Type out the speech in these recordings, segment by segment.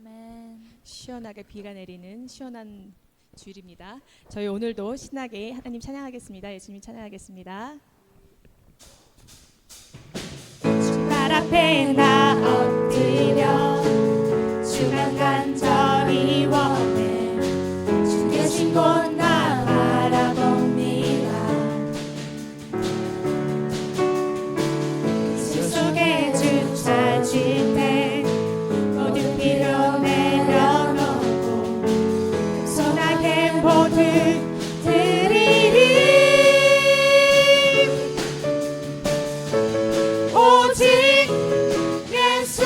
아멘. 시원하게 비가 내리는 시원한 주일입니다. 저희 오늘도 신나게 하나님 찬양하겠습니다. 예수님 찬양하겠습니다. 주발 앞에 나 엎드려 주만 간절히 원해 주 계신 곳 나 바라봅니다. 그 속에 주 찾을 때 모든 필요 내려놓고 겸손하게 모두 드리리. 오직 예수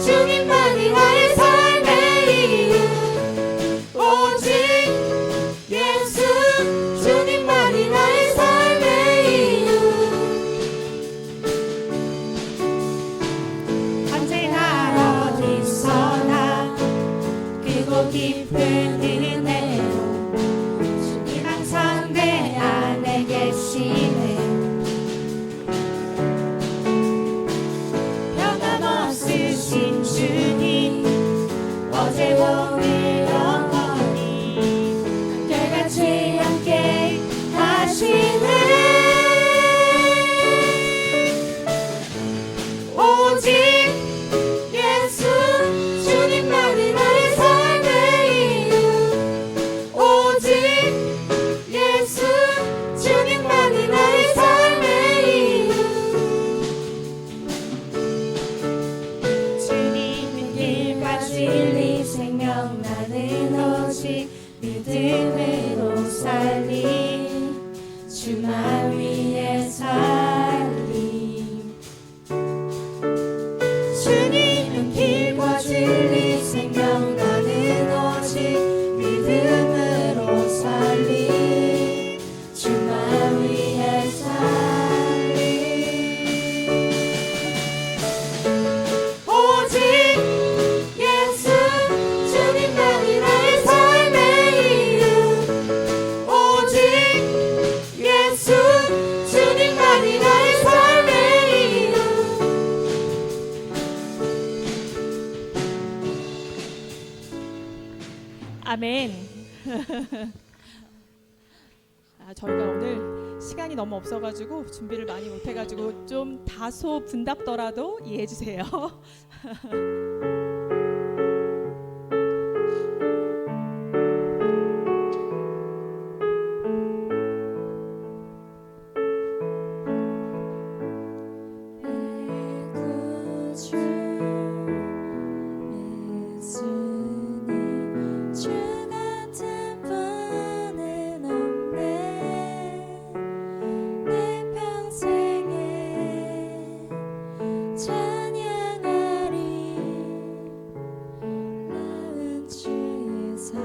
주님만이 나의 삶의 이유. 오직 예수 주님만이 나의 삶의 이유. 언제나 어디서나 크고 깊은 은혜로 주님 항상 내 안에 계시네. 변함없으신 주님 어제와 오늘 영원히 한결같이 함께 하시네. 오직 예수 주님만이 나의 삶의 이유. 오직 예수 주님만이 나의 삶의 이유. 주님은 길과 진리 생명 나는 오직 믿음으로 살리. 주만 위해 살리. 주님은 길과 진리 생명 나는 오직 믿음으로 살리. 주만 위해 살리. 오직 예수 주님만이 나의 삶의 이유. 오직 예수 주님만이 나의 삶의 이유. 아멘. 저희가 오늘 시간이 너무 없어가지고 준비를 많이 못해가지고 좀 다소 분답더라도 이해해주세요. 구주 예수님 주 같은 분은 없네. 내 평생에 찬양하리. 나은 주의 사랑을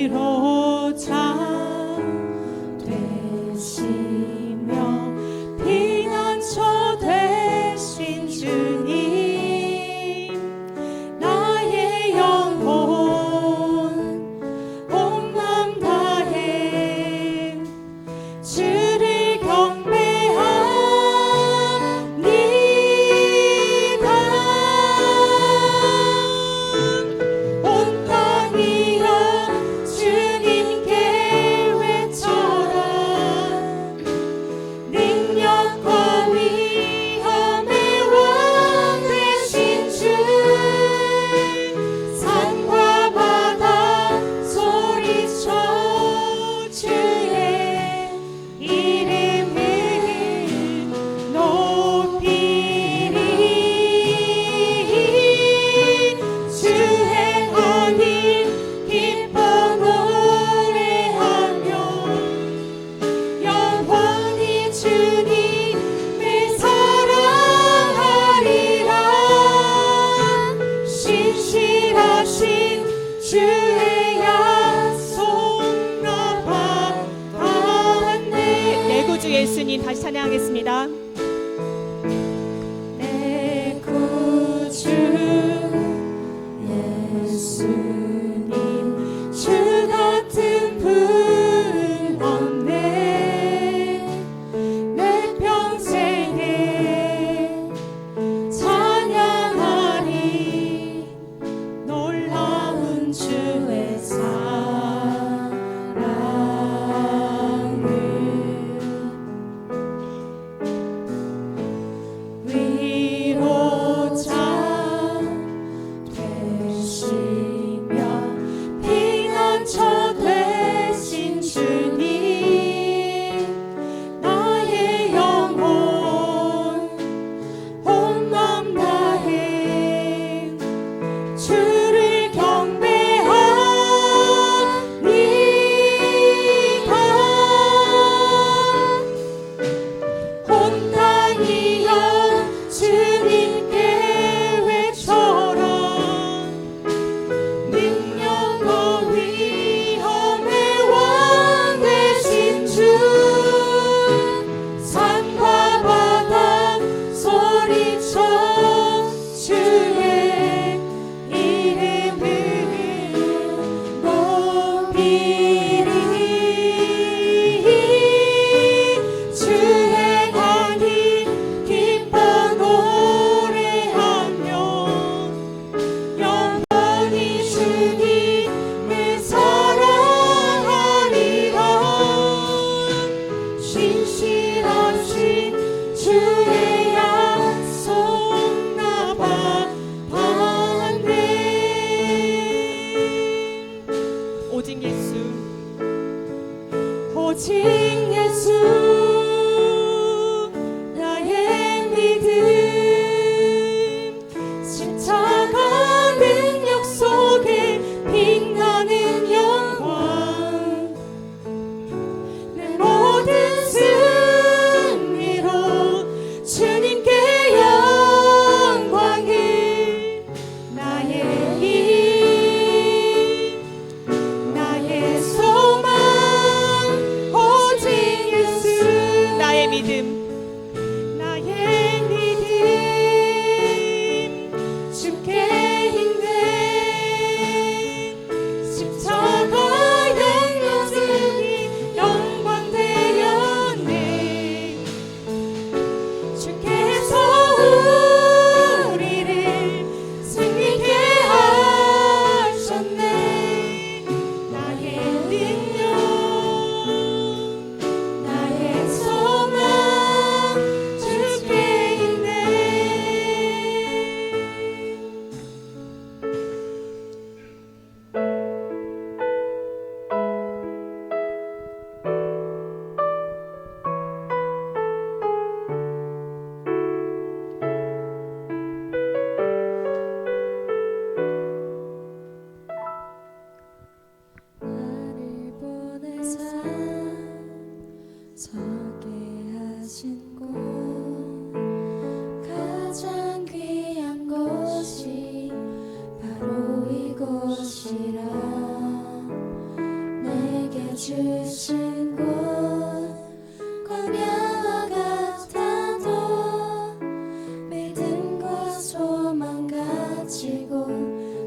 위로자 되시며 피난처 되신 주님. 나의 영혼 온 맘 다해 주를 경배합니다. 온 땅이여 주님께 외쳐라. 능력과 위엄의 왕 되신 주. 산과 바다 소리쳐 주의 이름을 높이리. 주의 언을 기뻐 노래하며 영원히 주님을 사랑하리라. 신실하신 주의 약속 나 받았네. 내 구주 예수님 다시 찬양하겠습니다. 내 구주 예수님, 주 같은 분 없네. 내 평생에 찬양하리. 주만 위해 살리. 예수 나의 믿음 십자가 능력 속에 빛나는 영광 내 모든 승리로 주님께 영광을 나의 힘 나의 소망 오직 예수 나의 믿음 나의 믿음 주께 있네 십자가 열려주니 영광 되었네 주께서 우리를 승리케 하셨네 나의 능력 나의 소망 주께 있네 나를 보내사 서게 하신 곳 가장 귀한 곳이 바로 이곳이라 내게 주신 곳 광야와 같아도 믿음과 소망 가지고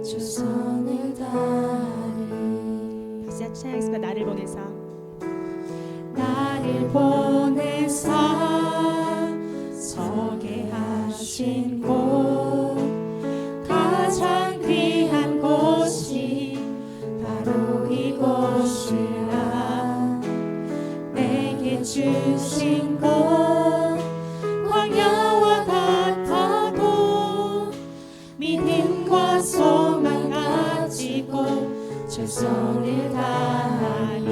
최선을 다하리 다시 찬양했습니다. 나를 보내사 나를 보내사 서게 하신 곳 가장 귀한 곳이 바로 이곳이라 내게 주신 곳 광야와 같아도 믿음과 소망 가지고 최선을 다하리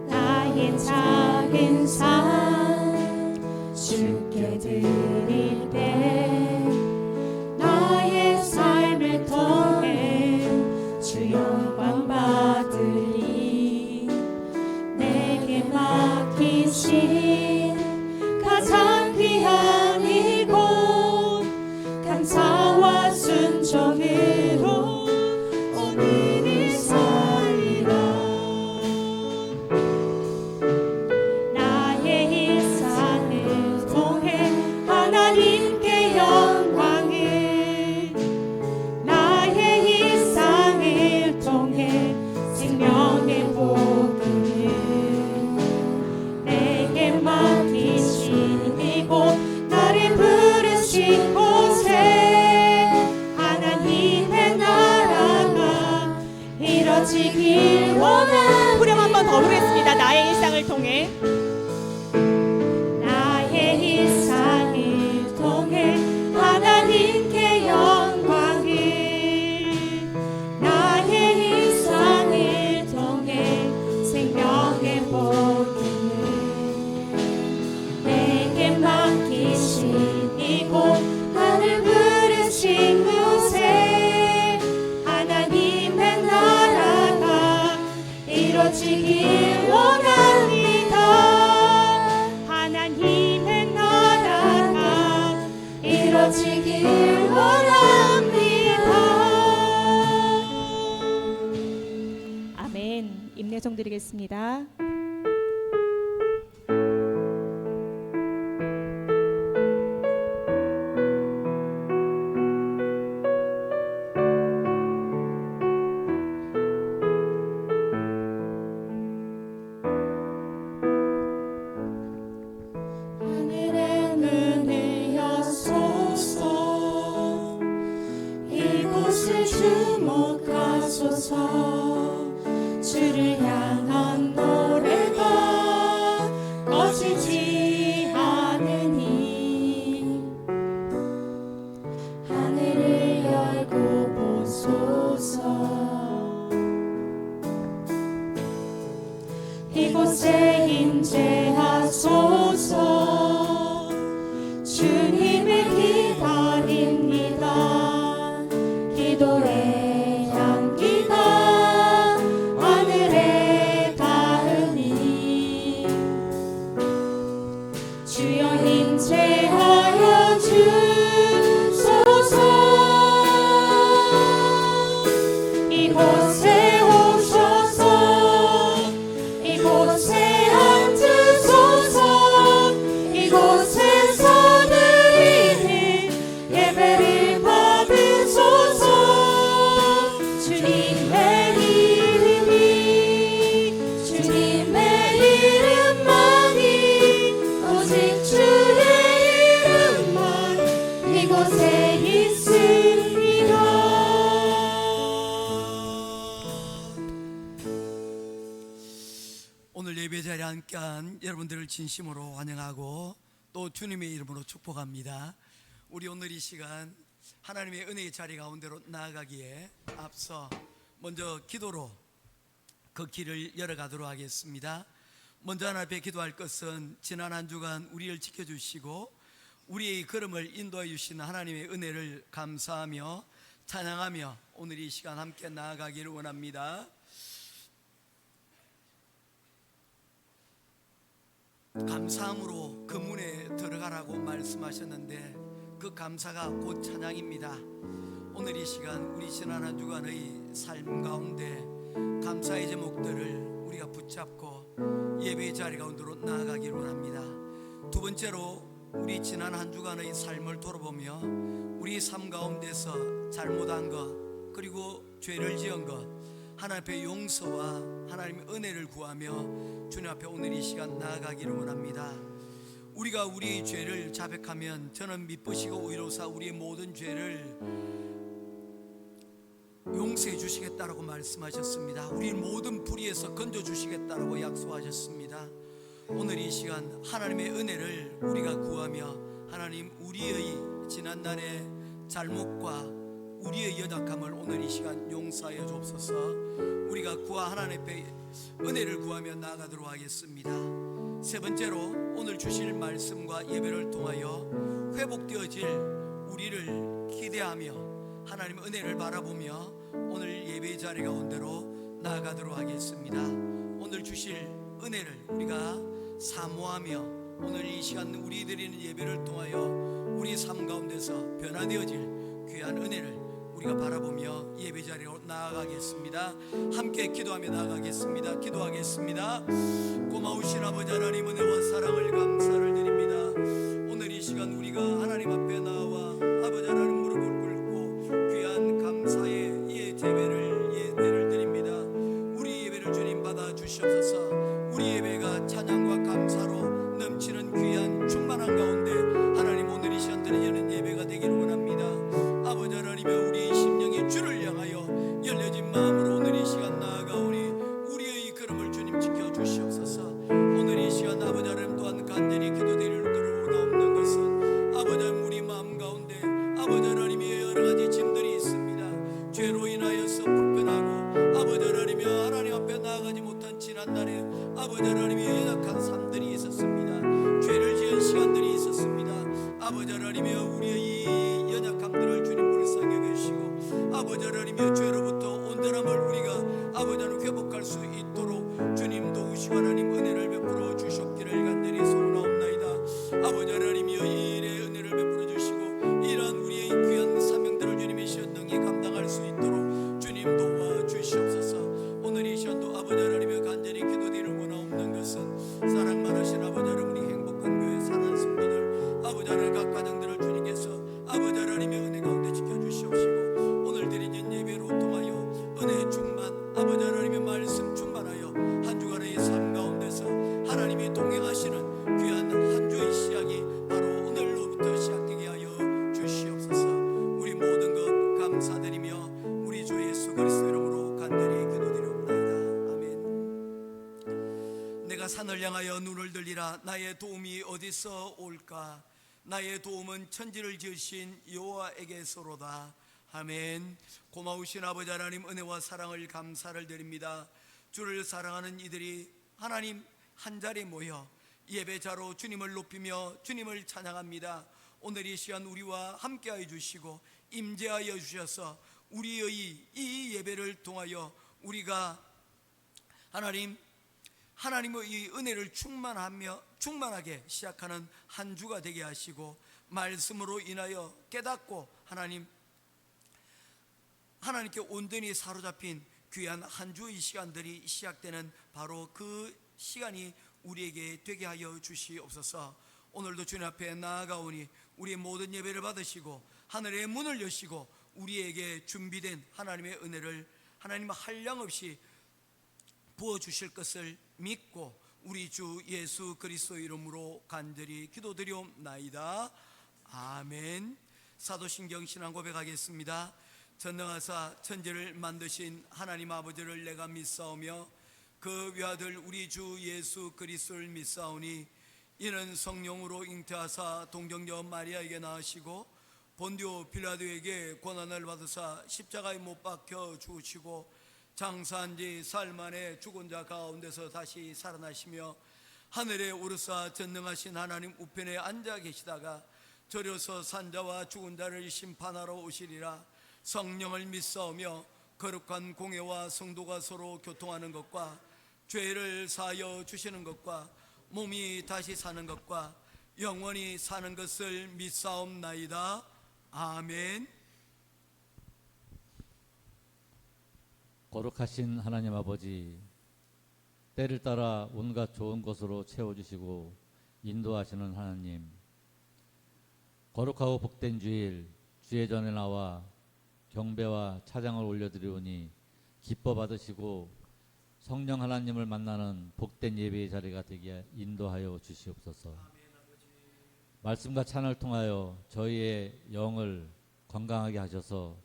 나의 작은 삶 주께 드릴 때 나의 삶을 통해 주 영광 받으리 내게 맡기신 가장 귀한 이곳 감사와 순종으로 오늘을 살리라 나의 일상을 통해 하나님께 영광을 나의 일상을 통해 생명의 복음을 내게 맡기신 이곳 나를 부르신 곳에 하나님의 나라가 이뤄지길 원하네 후렴 한번 더 부르겠습니다. 나의 일상을 통해 나의 일상을 통해 하나님께 영광을 나의 일상을 통해 생명의 복음을 내게 맡기신 이곳 나를 부르신 곳에 하나님의 나라가 이루어지길 원합니다 하나님의 나라가 이루어지길 원합니다 아멘. 임내성 드리겠습니다. 하늘의 문을 여소서 이곳을 주목하소서 주를 향한 노래 이곳에 임재하소서. 주님을 기다립니다. 기도의 향기가 하늘에 닿으니 주여 임재하여 주소서. 이곳에 오셔서 이곳에 앉으소서. 이곳에서 드리는 예배를 받으소서. 주님의 이름이 주님의 이름만이 오직 주의 이름만 이곳에 있습니다. 오늘 예배 자리에 함께한 여러분들을 진심으로 환영하고 또 주님의 이름으로 축복합니다. 우리 오늘 이 시간 하나님의 은혜의 자리 가운데로 나아가기에 앞서 먼저 기도로 그 길을 열어가도록 하겠습니다. 먼저 하나님 앞에 기도할 것은 지난 한 주간 우리를 지켜주시고 우리의 걸음을 인도해 주신 하나님의 은혜를 감사하며 찬양하며 오늘 이 시간 함께 나아가기를 원합니다. 감사함으로 그 문에 들어가라고 말씀하셨는데 그 감사가 곧 찬양입니다. 오늘 이 시간 우리 지난 한 주간의 삶 가운데 감사의 제목들을 우리가 붙잡고 예배의 자리 가운데로 나아가기를 원합니다. 두 번째로 우리 지난 한 주간의 삶을 돌아보며 우리 삶 가운데서 잘못한 것 그리고 죄를 지은 것 하나님 앞에 용서와 하나님의 은혜를 구하며 주님 앞에 오늘 이 시간 나아가기를 원합니다. 우리가 우리의 죄를 자백하면 저는 미쁘시고 의로사 우리의 모든 죄를 용서해 주시겠다라고 말씀하셨습니다. 우리의 모든 불의에서 건져 주시겠다라고 약속하셨습니다. 오늘 이 시간 하나님의 은혜를 우리가 구하며 하나님 우리의 지난날의 잘못과 우리의 연약함을 오늘 이 시간 용서하여 주옵소서. 우리가 구하 하나님 앞에 은혜를 구하며 나아가도록 하겠습니다. 세 번째로 오늘 주실 말씀과 예배를 통하여 회복되어질 우리를 기대하며 하나님의 은혜를 바라보며 오늘 예배의 자리 가운데로 나아가도록 하겠습니다. 오늘 주실 은혜를 우리가 사모하며 오늘 이 시간 우리 드리는 예배를 통하여 우리 삶 가운데서 변화되어질 귀한 은혜를 우리가 바라보며 예배 자리로 나아가겠습니다. 함께 기도하며 나아가겠습니다. 기도하겠습니다. 고마우신 아버지 하나님 은혜와 사랑을 감사를 드립니다. 오늘 이 시간 우리가 하나님 앞에 나와 아버지 하나님 무릎을 꿇고 귀한 감사의 예배를 드립니다. 우리 예배를 주님 받아 주시옵소서. 우리 예배가 찬양과 감사로 넘치는 귀한 충만한 가운데 하나님 오늘 이 시간 드리는 예배가 되기를 원합니다. 아버지 하나님의 우리 심령이 주를 향하여 열려진 마음으로 오늘 이 시간 나아가오니 우리의 걸음을 주님 지켜 주시옵소서. 오늘 이 시간 아버지 하나님 또한 간절히 기도드리는 것으로 없는 것은 아버지 하나님 우리 마음 가운데 아버지 하나님의 여러 가지 짐들이 있습니다. 죄로 인하여서 불편하고 아버지 하나님의 하나님 앞에 나아가지 못한 지난날에 아버지 하나님의 연약한 삶들이 있었습니다. 죄를 지은 시간들이 있었습니다. 아버지 하나님의 우리의 이 연약함들을 주님 불쌍히 여기시고 아버지 하나님의 죄로부터 온전함을 우리가 아버지 하나님 회복할 수 있도록 주님 도우시고 하나님 은혜를 베풀어 주셨기를 간절히 소원하옵나이다. 아버지 하나님이여 이 일에 은혜를 베풀어 주시고 이러한 우리의 귀한 사명들을 주님이 시원능히 감당할 수 있도록 주님 도와 주시옵소서. 오늘 이 시간도 아버지 하나님의 간절히 기도드리는 원하옵는 것은 사랑만 하신 아버지 하나님 우리 행복한 교회 사는 성도들 아버지 하나님 각 가정들을 주님께서 아버지 하나님의 은혜 가운데 지켜주시옵시고 오늘 드리는 예배로 통하여 은혜 충만 아버지 하나님의 말씀 충만하여 한 주간의 삶 가운데서 하나님이 동행하시는 귀한 한 주의 시작이 바로 오늘로부터 시작되게 하여 주시옵소서. 우리 모든 것 감사드리며 우리 주 예수 그리스도 이름으로 간절히 기도드리옵나이다. 아멘. 내가 산을 향하여 눈을 들리라. 나의 도움이 어디서 올까? 나의 도움은 천지를 지으신 여호와에게서로다. 아멘. 고마우신 아버지 하나님 은혜와 사랑을 감사를 드립니다. 주를 사랑하는 이들이 하나님 한 자리에 모여 예배자로 주님을 높이며 주님을 찬양합니다. 오늘 이 시간 우리와 함께하여 주시고 임재하여 주셔서 우리의 이 예배를 통하여 우리가 하나님의 이 은혜를 충만하게 시작하는 한 주가 되게 하시고, 말씀으로 인하여 깨닫고 하나님께 온전히 사로잡힌 귀한 한 주의 시간들이 시작되는 바로 그 시간이 우리에게 되게 하여 주시옵소서. 오늘도 주님 앞에 나아가오니 우리의 모든 예배를 받으시고 하늘의 문을 여시고 우리에게 준비된 하나님의 은혜를 하나님 한량없이 부어주실 것을 믿고 우리 주 예수 그리스도 이름으로 간절히 기도드리옵나이다. 아멘. 사도신경 신앙 고백하겠습니다. 전능하사 천지를 만드신 하나님 아버지를 내가 믿사오며 그 외아들 우리 주 예수 그리스도를 믿사오니 이는 성령으로 잉태하사 동정녀 마리아에게 낳으시고 본디오 빌라도에게 고난을 받으사 십자가에 못 박혀 죽으시고 장사한 지 사흘 만에 죽은 자 가운데서 다시 살아나시며 하늘에 오르사 전능하신 하나님 우편에 앉아 계시다가 절여서 산 자와 죽은 자를 심판하러 오시리라. 성령을 믿사오며 거룩한 공회와 성도가 서로 교통하는 것과 죄를 사하여 주시는 것과 몸이 다시 사는 것과 영원히 사는 것을 믿사옵나이다. 아멘. 거룩하신 하나님 아버지, 때를 따라 온갖 좋은 것으로 채워주시고 인도하시는 하나님, 거룩하고 복된 주일 주의 전에 나와 경배와 찬양을 올려드리오니 기뻐 받으시고 성령 하나님을 만나는 복된 예배의 자리가 되게 인도하여 주시옵소서. 말씀과 찬을 통하여 저희의 영을 건강하게 하셔서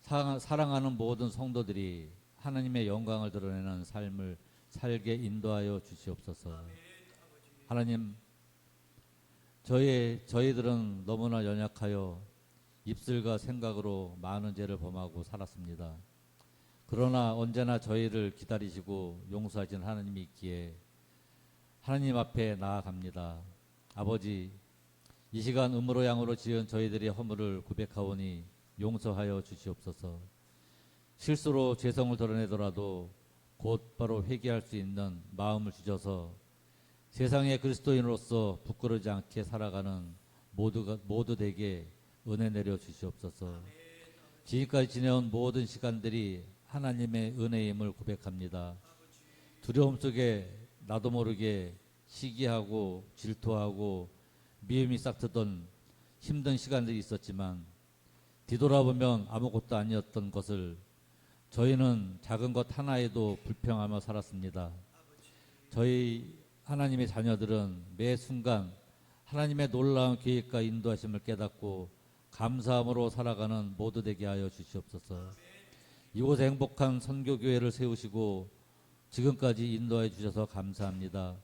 사랑하는 모든 성도들이 하나님의 영광을 드러내는 삶을 살게 인도하여 주시옵소서. 하나님, 저희들은 너무나 연약하여 입술과 생각으로 많은 죄를 범하고 살았습니다. 그러나 언제나 저희를 기다리시고 용서하신 하나님이 있기에 하나님 앞에 나아갑니다. 아버지, 이 시간 음으로 양으로 지은 저희들의 허물을 고백하오니 용서하여 주시옵소서. 실수로 죄성을 드러내더라도 곧바로 회개할 수 있는 마음을 주셔서 세상의 그리스도인으로서 부끄러지 않게 살아가는 모두 되게 은혜 내려 주시옵소서. 지금까지 지내온 모든 시간들이 하나님의 은혜임을 고백합니다. 두려움 속에 나도 모르게 시기하고 질투하고 미움이 싹트던 힘든 시간들이 있었지만 뒤돌아보면 아무것도 아니었던 것을 저희는 작은 것 하나에도 불평하며 살았습니다. 저희 하나님의 자녀들은 매 순간 하나님의 놀라운 계획과 인도하심을 깨닫고 감사함으로 살아가는 모두 되게 하여 주시옵소서. 이곳에 행복한 선교교회를 세우시고 지금까지 인도해 주셔서 감사합니다.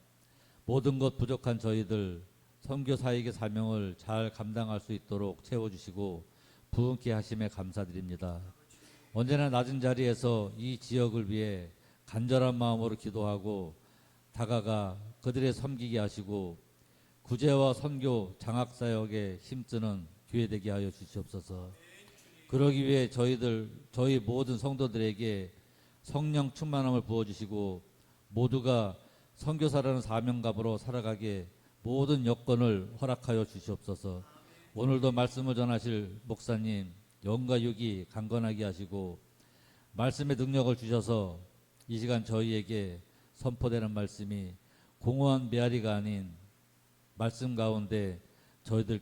모든 것 부족한 저희들 선교사역의 사명을 잘 감당할 수 있도록 채워주시고 부흥케 하심에 감사드립니다. 언제나 낮은 자리에서 이 지역을 위해 간절한 마음으로 기도하고 다가가 그들의 섬기게 하시고 구제와 선교 장학사역에 힘쓰는 교회 되게 하여 주시옵소서. 그러기 위해 저희 모든 성도들에게 성령 충만함을 부어주시고 모두가 선교사라는 사명감으로 살아가게 모든 여건을 허락하여 주시옵소서. 오늘도 말씀을 전하실 목사님 영과 육이 강건하게 하시고 말씀의 능력을 주셔서 이 시간 저희에게 선포되는 말씀이 공허한 메아리가 아닌 말씀 가운데 저희들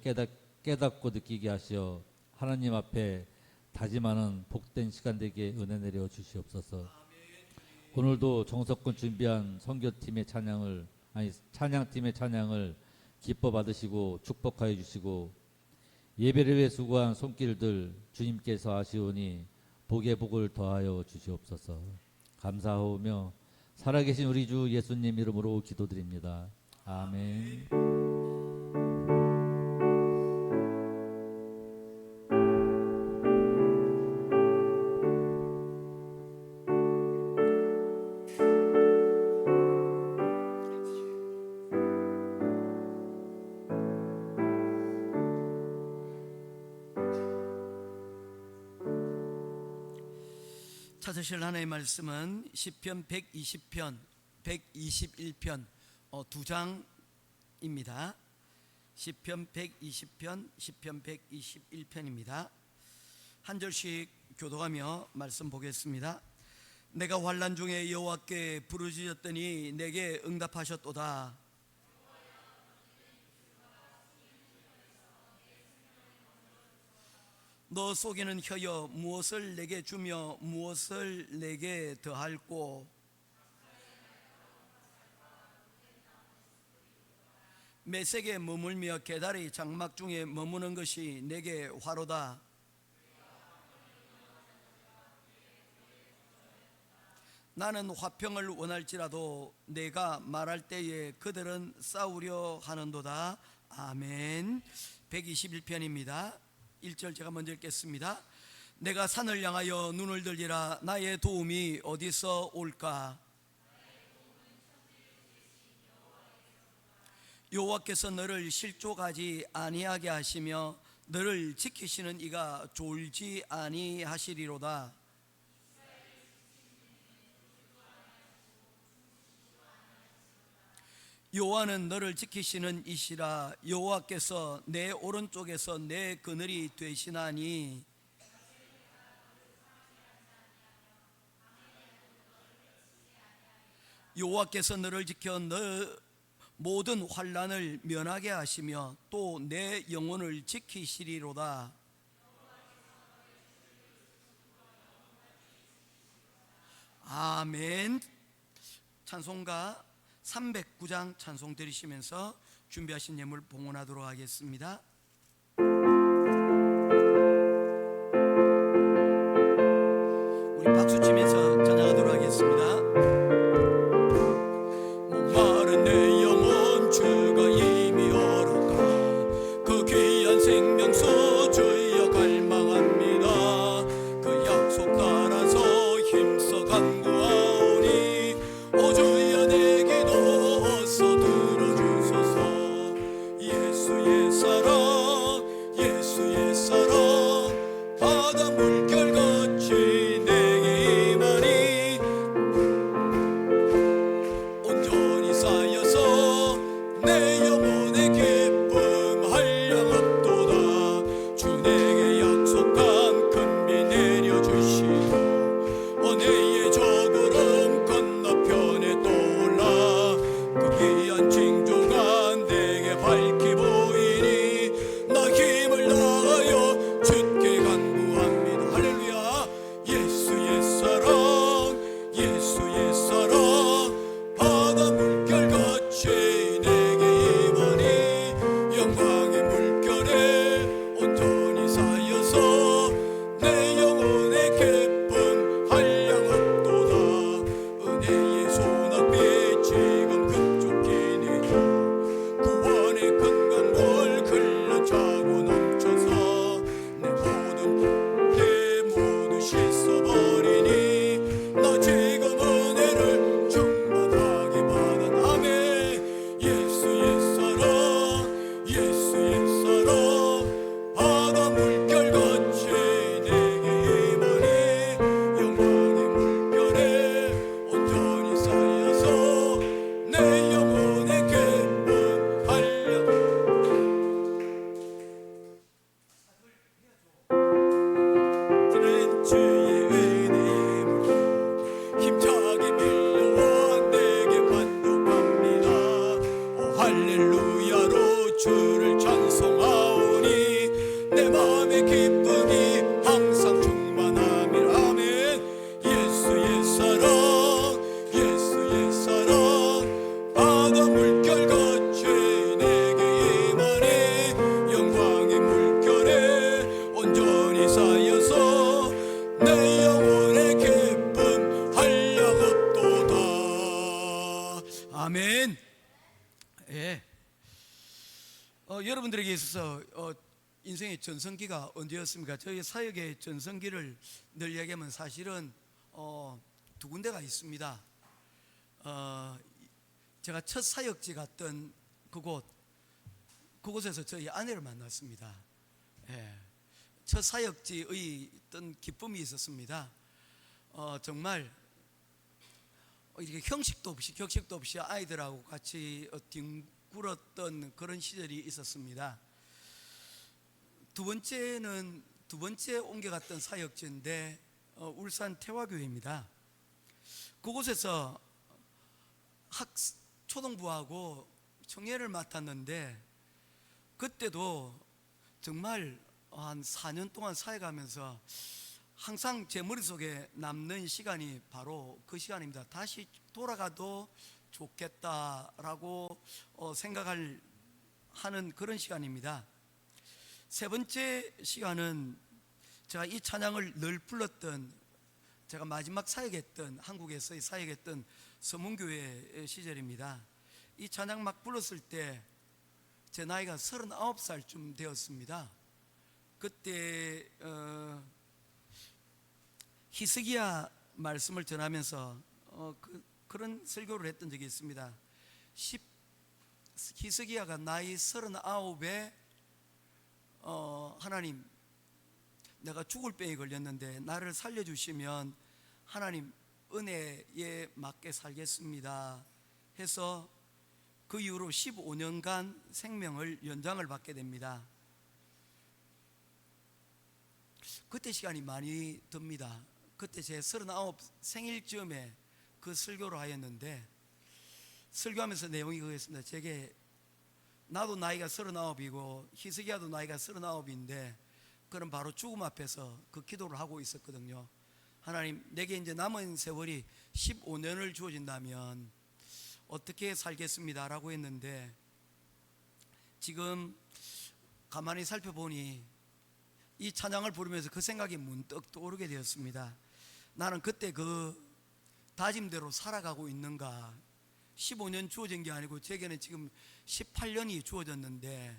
깨닫고 느끼게 하시어 하나님 앞에 다짐하는 복된 시간 되게 은혜 내려 주시옵소서. 오늘도 정석권 준비한 선교팀의 찬양팀의 찬양을 기뻐 받으시고 축복하여 주시고 예배를 위해 수고한 손길들 주님께서 아시오니 복의 복을 더하여 주시옵소서. 감사하오며 살아계신 우리 주 예수님 이름으로 기도드립니다. 아멘. 찾으실 하나님의 말씀은 시편 120편, 121편 두 장입니다. 시편 120편, 시편 121편입니다. 한 절씩 교독하며 말씀 보겠습니다. 내가 환난 중에 여호와께 부르짖었더니 내게 응답하셨도다. 너 속에는 혀여 무엇을 내게 주며 무엇을 내게 더할꼬. 매색에 머물며 계다리 장막 중에 머무는 것이 내게 화로다. 나는 화평을 원할지라도 내가 말할 때에 그들은 싸우려 하는도다. 아멘. 121편입니다 1절 제가 먼저 읽겠습니다. 내가 산을 향하여 눈을 들리라. 나의 도움이 어디서 올까? 여호와께서 너를 실족하지 아니하게 하시며 너를 지키시는 이가 졸지 아니하시리로다. 여호와는 너를 지키시는 이시라. 여호와께서 내 오른쪽에서 내 그늘이 되시나니 여호와께서 너를 지켜 너 모든 환난을 면하게 하시며 또 내 영혼을 지키시리로다. 아멘. 찬송가 309장 찬송 드리시면서 준비하신 예물 봉헌하도록 하겠습니다. 우리 박수 치면서 찬양하도록 하겠습니다. 목마른 내 영혼 주가 이미 얼어가 그 귀한 생명수 주여 갈망합니다. 그 약속 따라서 힘써 간구하오니 오 주여 내 기도 어서 들어주소서. 예수의 사랑 예수의 사랑 바다 물결같이 내게 임하니 온전히 쌓여서 내 영혼의 기쁨 한량없도다. 주 내게 약속한 큰 비 내려주시고 은혜의 저구름 건너편에 떠올라 그 귀한 징조가 내게 밝히 보이니 나 힘을 다하여 주께 간구합니다. 할렐루야. 예수의 사랑 예수의 사랑 바다 물결같이 내게 임하니 영광의 물결에 온전히 쌓여서 내 영혼의 기쁨 한량없도다. 은혜의 소낙비 지금 급죽이니 구원의 큰 강물 흘러차고 넘쳐서 내 모두 씻어버리니 나 지금 은혜를 충만하게 받아. 아멘. 예수의 사랑 예수의 사랑 바다 물결같이 내게 임하니 영광의 물결에 온전히 쌓여서 내 영혼의 기쁨 한량 드는 주의 은혜의 물 힘차게 밀려와 내게 만족합니다. 오 할렐루야로 주를 찬송하오니 내 마음의 기쁨이 항상 충만함이라. 아멘. 예수의 사랑 예수의 사랑 바다 물결같이 내게 임하니 영광의 물결에 온전히 쌓여서 내 영혼의 기쁨 한량없도다. 아멘. 예. 여러분들에게 있어서 인생의 전성기가 언제였습니까? 저희 사역의 전성기를 늘 얘기하면 사실은 두 군데가 있습니다. 제가 첫 사역지 갔던 그곳에서 저희 아내를 만났습니다. 예. 첫 사역지의 어떤 기쁨이 있었습니다. 정말 이렇게 형식도 없이 격식도 없이 아이들하고 같이 뒹굴었던 그런 시절이 있었습니다. 두 번째 옮겨갔던 사역지인데 울산 태화교회입니다. 그곳에서 초등부하고 청년을 맡았는데 그때도 정말 한 4년 동안 사역하면서 항상 제 머릿속에 남는 시간이 바로 그 시간입니다. 다시 돌아가도 좋겠다라고 생각하는 그런 시간입니다. 세 번째 시간은 제가 이 찬양을 늘 불렀던, 제가 마지막 사역했던, 한국에서 사역했던 서문교회 시절입니다. 이 찬양 막 불렀을 때 제 나이가 39살쯤 되었습니다. 그때 히스기야 말씀을 전하면서 그런 설교를 했던 적이 있습니다. 히스기야가 나이 39에 하나님, 내가 죽을 병에 걸렸는데 나를 살려주시면 하나님 은혜에 맞게 살겠습니다 해서 그 이후로 15년간 생명을 연장을 받게 됩니다. 그때 시간이 많이 듭니다. 그때 제 39 생일쯤에 그 설교를 하였는데, 설교하면서 내용이 그거였습니다. 제게 나도 나이가 39이고 히스기야도 나이가 39인데 그는 바로 죽음 앞에서 그 기도를 하고 있었거든요. 하나님, 내게 이제 남은 세월이 15년을 주어진다면 어떻게 살겠습니다 라고 했는데, 지금 가만히 살펴보니 이 찬양을 부르면서 그 생각이 문득 떠오르게 되었습니다. 나는 그때 그 다짐대로 살아가고 있는가. 15년 주어진 게 아니고 제게는 지금 18년이 주어졌는데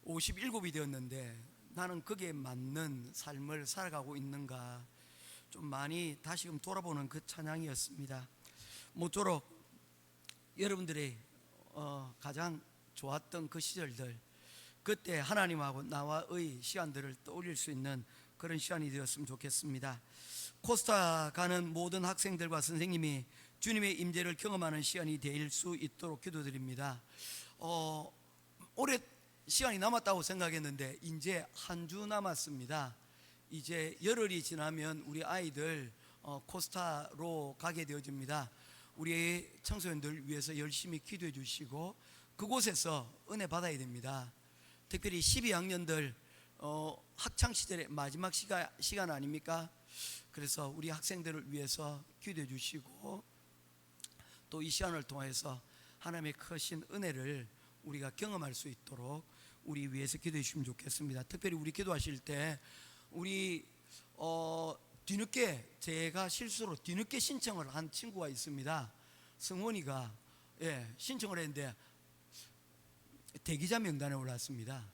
57이 되었는데 나는 거기에 맞는 삶을 살아가고 있는가, 좀 많이 다시금 돌아보는 그 찬양이었습니다. 모쪼록 여러분들이 가장 좋았던 그 시절들, 그때 하나님하고 나와의 시간들을 떠올릴 수 있는 그런 시간이 되었으면 좋겠습니다. 코스타 가는 모든 학생들과 선생님이 주님의 임재를 경험하는 시간이 될 수 있도록 기도드립니다. 올해 시간이 남았다고 생각했는데 이제 한 주 남았습니다. 이제 열흘이 지나면 우리 아이들 코스타로 가게 되어집니다. 우리 청소년들 위해서 열심히 기도해 주시고 그곳에서 은혜 받아야 됩니다. 특별히 12학년들 학창시절의 마지막 시간 아닙니까? 그래서 우리 학생들을 위해서 기도해 주시고 또 이 시간을 통해서 하나님의 크신 은혜를 우리가 경험할 수 있도록 우리 위해서 기도해 주시면 좋겠습니다. 특별히 우리 기도하실 때 우리 뒤늦게, 제가 실수로 뒤늦게 신청을 한 친구가 있습니다. 성원이가 신청을 했는데 대기자 명단에 올랐습니다.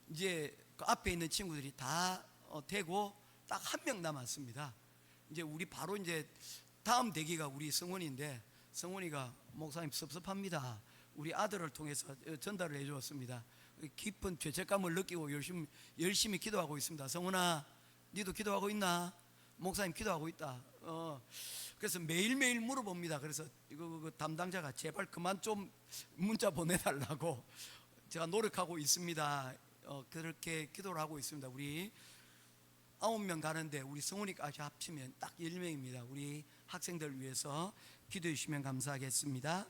이제 그 앞에 있는 친구들이 다 되고 딱 한 명 남았습니다. 이제 우리 바로 이제 다음 대기가 우리 성원인데, 성원이가 목사님 섭섭합니다. 우리 아들을 통해서 전달을 해주었습니다. 깊은 죄책감을 느끼고 열심히 기도하고 있습니다. 성원아, 니도 기도하고 있나? 목사님 기도하고 있다. 그래서 매일매일 물어봅니다. 그래서 그 담당자가 제발 그만 좀 문자 보내달라고 제가 노력하고 있습니다. 그렇게 기도를 하고 있습니다. 우리 9명 가는데 우리 성훈이까지 합치면 딱 10명입니다. 우리 학생들 위해서 기도해 주시면 감사하겠습니다.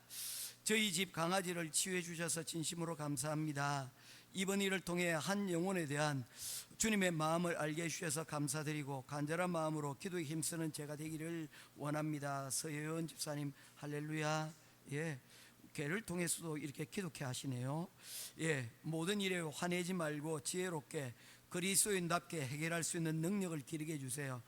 저희 집 강아지를 치유해 주셔서 진심으로 감사합니다. 이번 일을 통해 한 영혼에 대한 주님의 마음을 알게 해주셔서 감사드리고 간절한 마음으로 기도에 힘쓰는 제가 되기를 원합니다. 서효연 집사님 할렐루야. 걔를 통해서도 이렇게 기도케 하시네요. 모든 일에 화내지 말고 지혜롭게 그리스도인답게 해결할 수 있는 능력을 기르게 해주세요.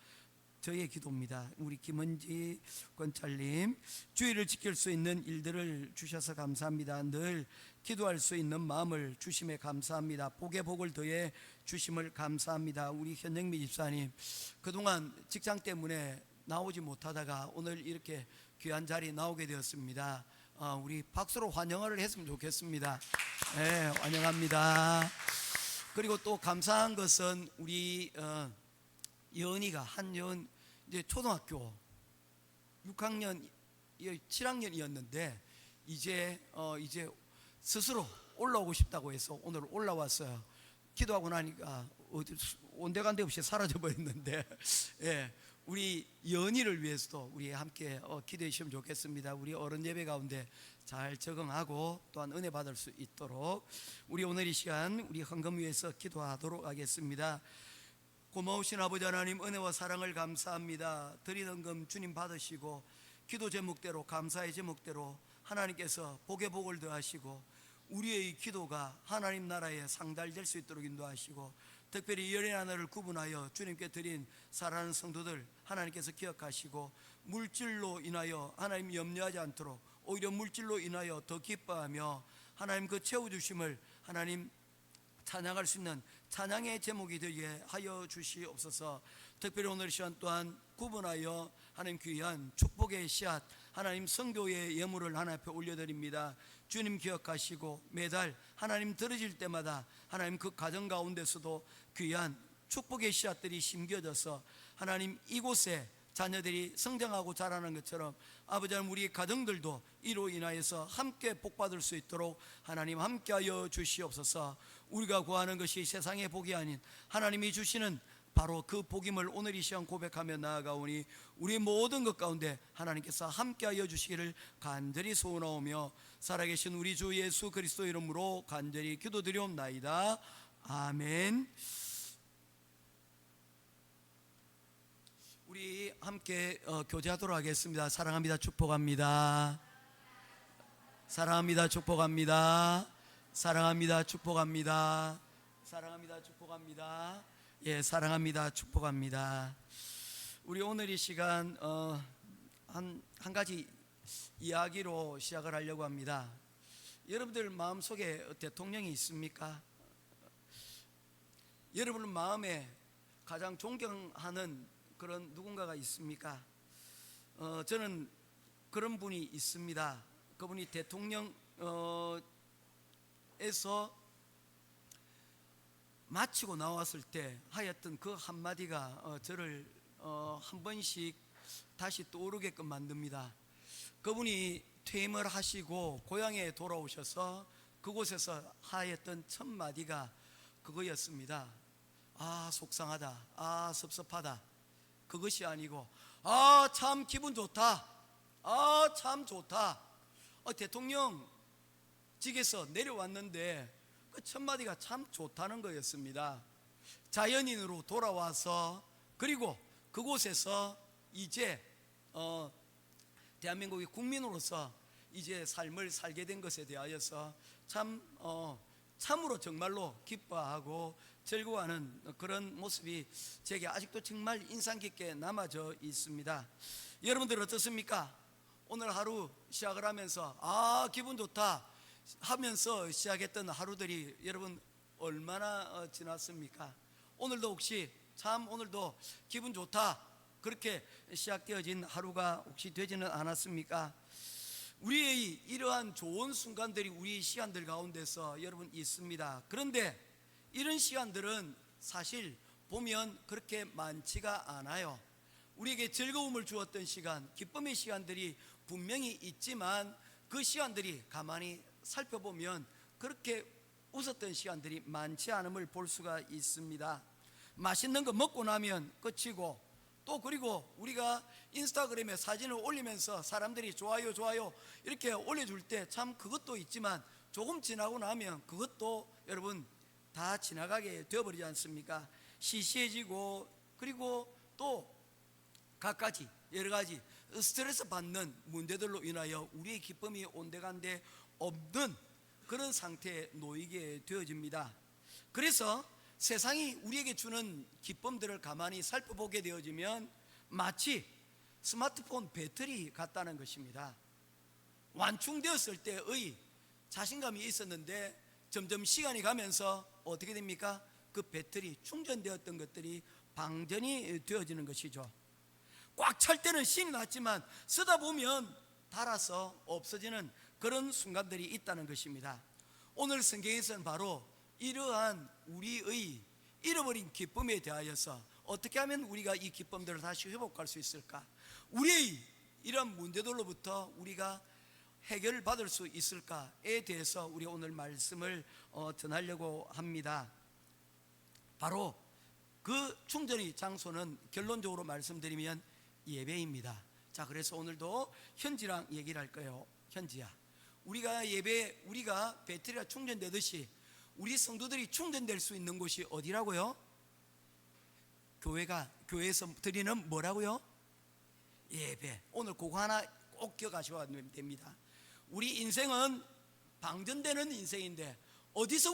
저희의 기도입니다. 우리 김은지 권찰님, 주의를 지킬 수 있는 일들을 주셔서 감사합니다. 늘 기도할 수 있는 마음을 주심에 감사합니다. 복에 복을 더해 주심을 감사합니다. 우리 현정미 집사님, 그동안 직장 때문에 나오지 못하다가 오늘 이렇게 귀한 자리 나오게 되었습니다. 우리 박수로 환영을 했으면 좋겠습니다. 환영합니다. 그리고 또 감사한 것은 우리 여은이가, 한여은 이제 초등학교 6학년 7학년이었는데 이제 스스로 올라오고 싶다고 해서 오늘 올라왔어요. 기도하고 나니까 온데간데 없이 사라져 버렸는데 예, 우리 연희를 위해서도 우리 함께 기도해 주시면 좋겠습니다. 우리 어른 예배 가운데 잘 적응하고 또한 은혜 받을 수 있도록 우리 오늘 이 시간 우리 헌금 위해서 기도하도록 하겠습니다. 고마우신 아버지 하나님, 은혜와 사랑을 감사합니다. 드리는 금 주님 받으시고 기도 제목대로, 감사의 제목대로 하나님께서 복에 복을 더하시고 우리의 기도가 하나님 나라에 상달될 수 있도록 인도하시고, 특별히 열의 하나를 구분하여 주님께 드린 사랑하는 성도들 하나님께서 기억하시고, 물질로 인하여 하나님 염려하지 않도록 오히려 물질로 인하여 더 기뻐하며 하나님 그 채워주심을 하나님 찬양할 수 있는 찬양의 제목이 되게 하여 주시옵소서. 특별히 오늘 시간 또한 구분하여 하나님 귀한 축복의 씨앗, 하나님 성교의 예물을 하나님 앞에 올려드립니다. 주님 기억하시고 매달 하나님 들어질 때마다 하나님 그 가정 가운데서도 귀한 축복의 씨앗들이 심겨져서 하나님 이곳에 자녀들이 성장하고 자라는 것처럼 아버지 하나님 우리 가정들도 이로 인하여서 함께 복받을 수 있도록 하나님 함께하여 주시옵소서. 우리가 구하는 것이 세상의 복이 아닌 하나님이 주시는 바로 그 복임을 오늘 이 시간 고백하며 나아가오니 우리 모든 것 가운데 하나님께서 함께하여 주시기를 간절히 소원하오며 살아계신 우리 주 예수 그리스도 이름으로 간절히 기도드리옵나이다. 아멘. 우리 함께 교제하도록 하겠습니다. 사랑합니다. 축복합니다. 사랑합니다. 축복합니다. 사랑합니다. 축복합니다. 사랑합니다. 축복합니다. 예, 사랑합니다. 축복합니다. 우리 오늘 이 시간 한 가지 이야기로 시작을 하려고 합니다. 여러분들 마음속에 대통령이 있습니까? 여러분 마음에 가장 존경하는 그런 누군가가 있습니까? 저는 그런 분이 있습니다. 그분이 대통령에서 마치고 나왔을 때 하였던 그 한마디가 저를 한 번씩 다시 떠오르게끔 만듭니다. 그분이 퇴임을 하시고 고향에 돌아오셔서 그곳에서 하였던 첫 마디가 그거였습니다. 아, 속상하다. 아, 섭섭하다. 그것이 아니고 아, 참 기분 좋다. 아, 참 좋다. 대통령직에서 내려왔는데 그 첫 마디가 참 좋다는 거였습니다. 자연인으로 돌아와서 그리고 그곳에서 이제 대한민국의 국민으로서 이제 삶을 살게 된 것에 대하여서 참으로 정말로 기뻐하고 즐거워하는 그런 모습이 제게 아직도 정말 인상 깊게 남아져 있습니다. 여러분들 어떻습니까? 오늘 하루 시작을 하면서 아, 기분 좋다 하면서 시작했던 하루들이 여러분 얼마나 지났습니까? 오늘도 혹시 참 오늘도 기분 좋다 그렇게 시작되어진 하루가 혹시 되지는 않았습니까? 우리의 이러한 좋은 순간들이 우리 시간들 가운데서 여러분 있습니다. 그런데 이런 시간들은 사실 보면 그렇게 많지가 않아요. 우리에게 즐거움을 주었던 시간, 기쁨의 시간들이 분명히 있지만 그 시간들이 가만히 살펴보면 그렇게 웃었던 시간들이 많지 않음을 볼 수가 있습니다. 맛있는 거 먹고 나면 끝이고 또 그리고 우리가 인스타그램에 사진을 올리면서 사람들이 좋아요 좋아요 이렇게 올려줄 때 참 그것도 있지만 조금 지나고 나면 그것도 여러분 다 지나가게 되어버리지 않습니까? 시시해지고 그리고 또 갖가지 여러 가지 스트레스 받는 문제들로 인하여 우리의 기쁨이 온데간데 없는 그런 상태에 놓이게 되어집니다. 그래서 세상이 우리에게 주는 기쁨들을 가만히 살펴보게 되어지면 마치 스마트폰 배터리 같다는 것입니다. 완충되었을 때의 자신감이 있었는데 점점 시간이 가면서 어떻게 됩니까? 그 배터리 충전되었던 것들이 방전이 되어지는 것이죠. 꽉 찰 때는 신이 났지만 쓰다 보면 닳아서 없어지는 그런 순간들이 있다는 것입니다. 오늘 성경에서는 바로 이러한 우리의 잃어버린 기쁨에 대하여서 어떻게 하면 우리가 이 기쁨들을 다시 회복할 수 있을까? 우리의 이런 문제들로부터 우리가 해결을 받을 수 있을까에 대해서 우리 오늘 말씀을 전하려고 합니다. 바로 그 충전의 장소는 결론적으로 말씀드리면 예배입니다. 자, 그래서 오늘도 현지랑 얘기를 할 거예요. 현지야, 우리가 예배, 우리가 배터리가 충전되듯이 우리 성도들이 충전될 수 있는 곳이 어디라고요? 교회에서 드리는 뭐라고요? 예배. 오늘 그거 하나 꼭 기억하셔야 됩니다. 우리 인생은 방전되는 인생인데 어디서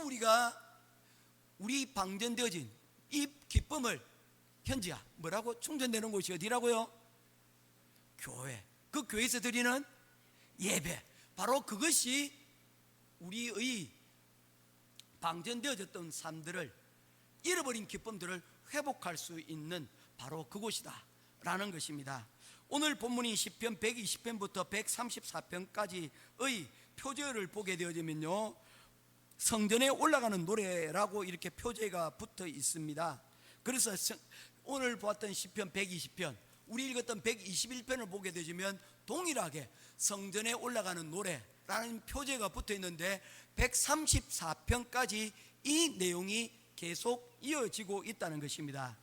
우리 방전되어진 이 기쁨을, 현지야, 뭐라고? 충전되는 곳이 어디라고요? 교회. 그 교회에서 드리는 예배. 바로 그것이 우리의 방전되어졌던 삶들을, 잃어버린 기쁨들을 회복할 수 있는 바로 그곳이다 라는 것입니다. 오늘 본문이 시편 120편부터 134편까지의 표제를 보게 되어지면요, 성전에 올라가는 노래라고 이렇게 표제가 붙어 있습니다. 그래서 오늘 보았던 시편 120편, 우리 읽었던 121편을 보게 되면 동일하게 성전에 올라가는 노래라는 표제가 붙어 있는데 134편까지 이 내용이 계속 이어지고 있다는 것입니다.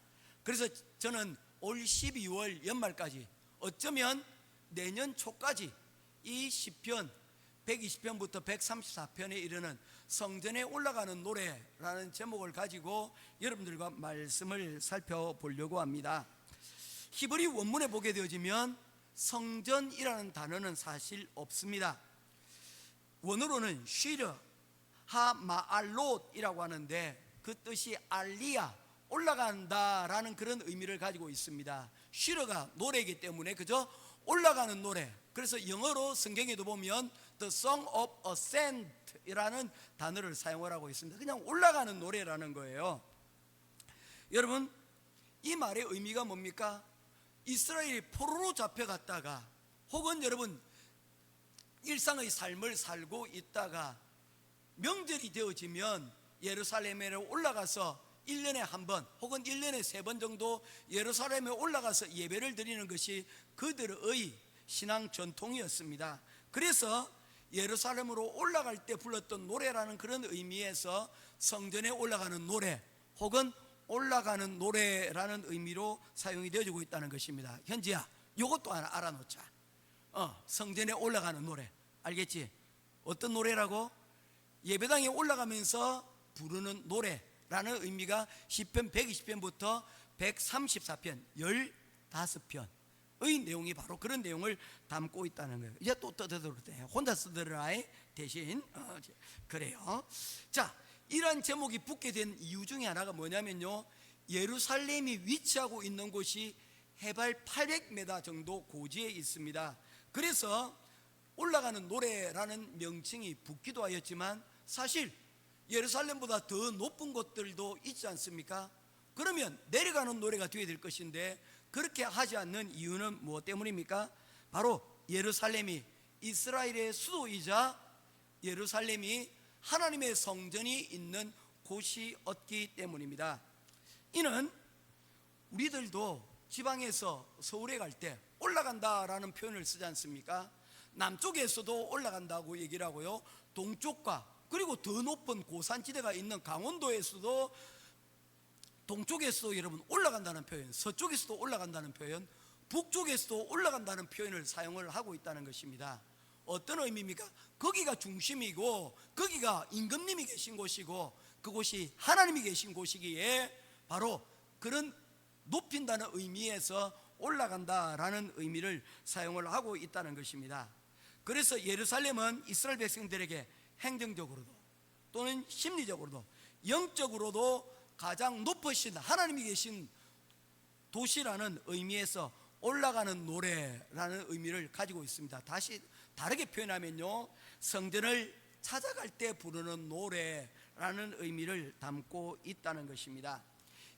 그래서 저는 올 12월 연말까지, 어쩌면 내년 초까지 이 시편 120편부터 134편에 이르는 성전에 올라가는 노래라는 제목을 가지고 여러분들과 말씀을 살펴보려고 합니다. 히브리 원문에 보게 되어지면 성전이라는 단어는 사실 없습니다. 원어로는 쉬르 하마알롯이라고 하는데 그 뜻이 알리야, 올라간다라는 그런 의미를 가지고 있습니다. 쉬르가 노래이기 때문에 그저 올라가는 노래. 그래서 영어로 성경에도 보면 The Song of Ascent이라는 단어를 사용을 하고 있습니다. 그냥 올라가는 노래라는 거예요. 여러분, 이 말의 의미가 뭡니까? 이스라엘이 포로로 잡혀갔다가, 혹은 여러분 일상의 삶을 살고 있다가 명절이 되어지면 예루살렘에 올라가서 1년에 한 번 혹은 1년에 3번 정도 예루살렘에 올라가서 예배를 드리는 것이 그들의 신앙 전통이었습니다. 그래서 예루살렘으로 올라갈 때 불렀던 노래라는 그런 의미에서 성전에 올라가는 노래 혹은 올라가는 노래라는 의미로 사용이 되어지고 있다는 것입니다. 현지야, 이것도 하나 알아놓자. 성전에 올라가는 노래, 알겠지? 어떤 노래라고? 예배당에 올라가면서 부르는 노래라는 의미가 시편 120편부터 134편 15편의 내용이 바로 그런 내용을 담고 있다는 거예요. 이제 또 떠들어도 돼. 혼자 쓰더라 대신 그래요. 자, 이러한 제목이 붙게 된 이유 중에 하나가 뭐냐면요, 예루살렘이 위치하고 있는 곳이 해발 800m 정도 고지에 있습니다. 그래서 올라가는 노래라는 명칭이 붙기도 하였지만 사실 예루살렘보다 더 높은 곳들도 있지 않습니까? 그러면 내려가는 노래가 되어야 될 것인데 그렇게 하지 않는 이유는 무엇 때문입니까? 바로 예루살렘이 이스라엘의 수도이자 예루살렘이 하나님의 성전이 있는 곳이었기 때문입니다. 이는 우리들도 지방에서 서울에 갈 때 올라간다라는 표현을 쓰지 않습니까? 남쪽에서도 올라간다고 얘기를 하고요, 동쪽과 그리고 더 높은 고산지대가 있는 강원도에서도, 동쪽에서도 여러분 올라간다는 표현, 서쪽에서도 올라간다는 표현, 북쪽에서도 올라간다는 표현을 사용을 하고 있다는 것입니다. 어떤 의미입니까? 거기가 중심이고 거기가 임금님이 계신 곳이고 그곳이 하나님이 계신 곳이기에 바로 그런 높인다는 의미에서 올라간다라는 의미를 사용을 하고 있다는 것입니다. 그래서 예루살렘은 이스라엘 백성들에게 행정적으로도 또는 심리적으로도 영적으로도 가장 높으신 하나님이 계신 도시라는 의미에서 올라가는 노래라는 의미를 가지고 있습니다. 다시 다르게 표현하면요, 성전을 찾아갈 때 부르는 노래라는 의미를 담고 있다는 것입니다.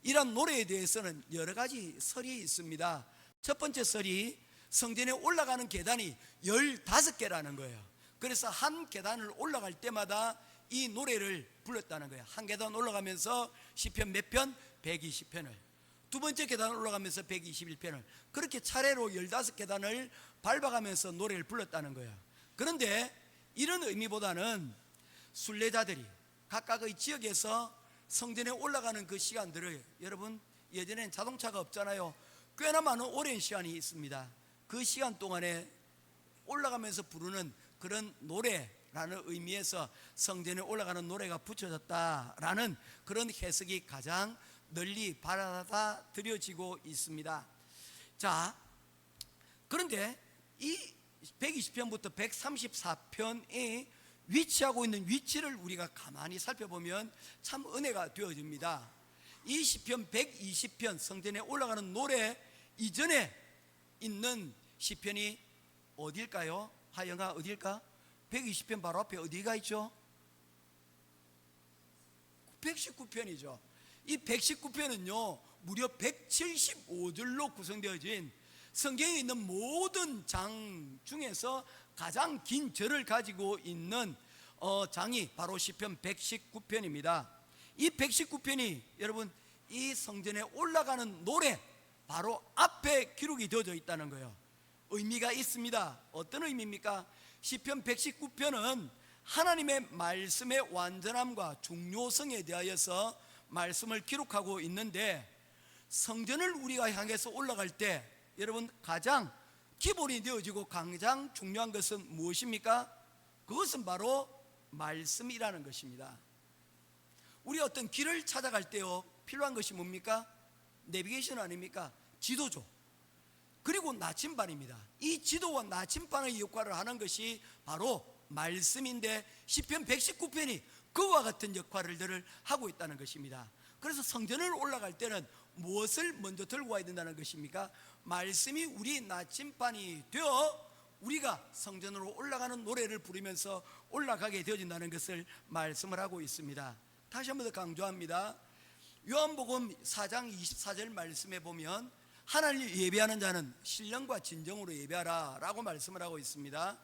이런 노래에 대해서는 여러 가지 설이 있습니다. 첫 번째 설이 성전에 올라가는 계단이 15개라는 거예요. 그래서 한 계단을 올라갈 때마다 이 노래를 불렀다는 거예요. 한 계단 올라가면서 시편 몇 편? 120편을. 두 번째 계단을 올라가면서 121편을, 그렇게 차례로 15계단을 밟아가면서 노래를 불렀다는 거예요. 그런데 이런 의미보다는 순례자들이 각각의 지역에서 성전에 올라가는 그 시간들을, 여러분 예전엔 자동차가 없잖아요. 꽤나 많은 오랜 시간이 있습니다. 그 시간 동안에 올라가면서 부르는 그런 노래라는 의미에서 성전에 올라가는 노래가 붙여졌다라는 그런 해석이 가장 널리 받아들여지고 있습니다. 자, 그런데 이 120편부터 134편에 위치하고 있는 위치를 우리가 가만히 살펴보면 참 은혜가 되어집니다. 이 시편 120편 성전에 올라가는 노래 이전에 있는 시편이 어딜까요? 하영아, 어딜까? 120편 바로 앞에 어디가 있죠? 119편이죠. 이 119편은요 무려 175절로 구성되어진 성경에 있는 모든 장 중에서 가장 긴 절을 가지고 있는 장이 바로 시편 119편입니다. 이 119편이 여러분 이 성전에 올라가는 노래 바로 앞에 기록이 되어져 있다는 거예요. 의미가 있습니다. 어떤 의미입니까? 시편 119편은 하나님의 말씀의 완전함과 중요성에 대하여서 말씀을 기록하고 있는데, 성전을 우리가 향해서 올라갈 때 여러분 가장 기본이 되어지고 가장 중요한 것은 무엇입니까? 그것은 바로 말씀이라는 것입니다. 우리 어떤 길을 찾아갈 때요 필요한 것이 뭡니까? 내비게이션 아닙니까? 지도죠. 그리고 나침반입니다. 이 지도와 나침반의 역할을 하는 것이 바로 말씀인데 시편 119편이 그와 같은 역할을 하고 있다는 것입니다. 그래서 성전을 올라갈 때는 무엇을 먼저 들고 와야 된다는 것입니까? 말씀이 우리 나침반이 되어 우리가 성전으로 올라가는 노래를 부르면서 올라가게 되어진다는 것을 말씀을 하고 있습니다. 다시 한번 더 강조합니다. 요한복음 4장 24절 말씀에 보면 하나님을 예배하는 자는 신령과 진정으로 예배하라 라고 말씀을 하고 있습니다.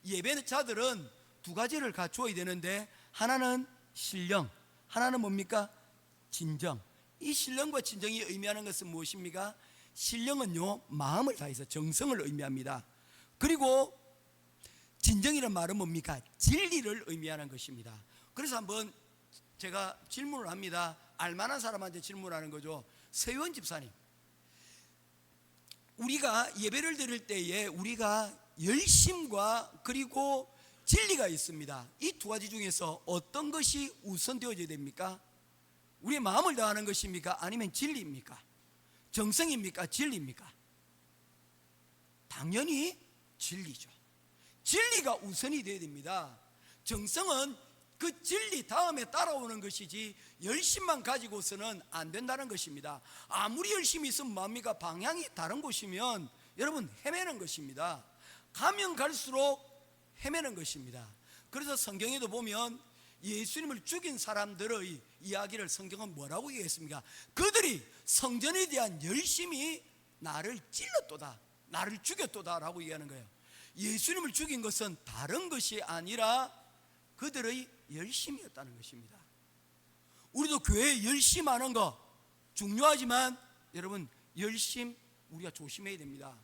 예배는 자들은 두 가지를 갖추어야 되는데, 하나는 신령, 하나는 뭡니까? 진정. 이 신령과 진정이 의미하는 것은 무엇입니까? 신령은요 마음을 다해서 정성을 의미합니다. 그리고 진정이라는 말은 뭡니까? 진리를 의미하는 것입니다. 그래서 한번 제가 질문을 합니다. 알만한 사람한테 질문하는 거죠. 세원 집사님, 우리가 예배를 드릴 때에 우리가 열심과 그리고 진리가 있습니다. 이 두 가지 중에서 어떤 것이 우선되어져야 됩니까? 우리의 마음을 다하는 것입니까? 아니면 진리입니까? 정성입니까? 진리입니까? 당연히 진리죠. 진리가 우선이 되어야 됩니다. 정성은 그 진리 다음에 따라오는 것이지 열심만 가지고서는 안 된다는 것입니다. 아무리 열심히 있으면 뭡니까? 방향이 다른 곳이면 여러분 헤매는 것입니다. 가면 갈수록 헤매는 것입니다. 그래서 성경에도 보면 예수님을 죽인 사람들의 이야기를 성경은 뭐라고 얘기했습니까? 그들이 성전에 대한 열심이 나를 찔렀도다, 나를 죽였도다 라고 얘기하는 거예요. 예수님을 죽인 것은 다른 것이 아니라 그들의 열심이었다는 것입니다. 우리도 교회에 열심하는 거 중요하지만 여러분 열심 우리가 조심해야 됩니다.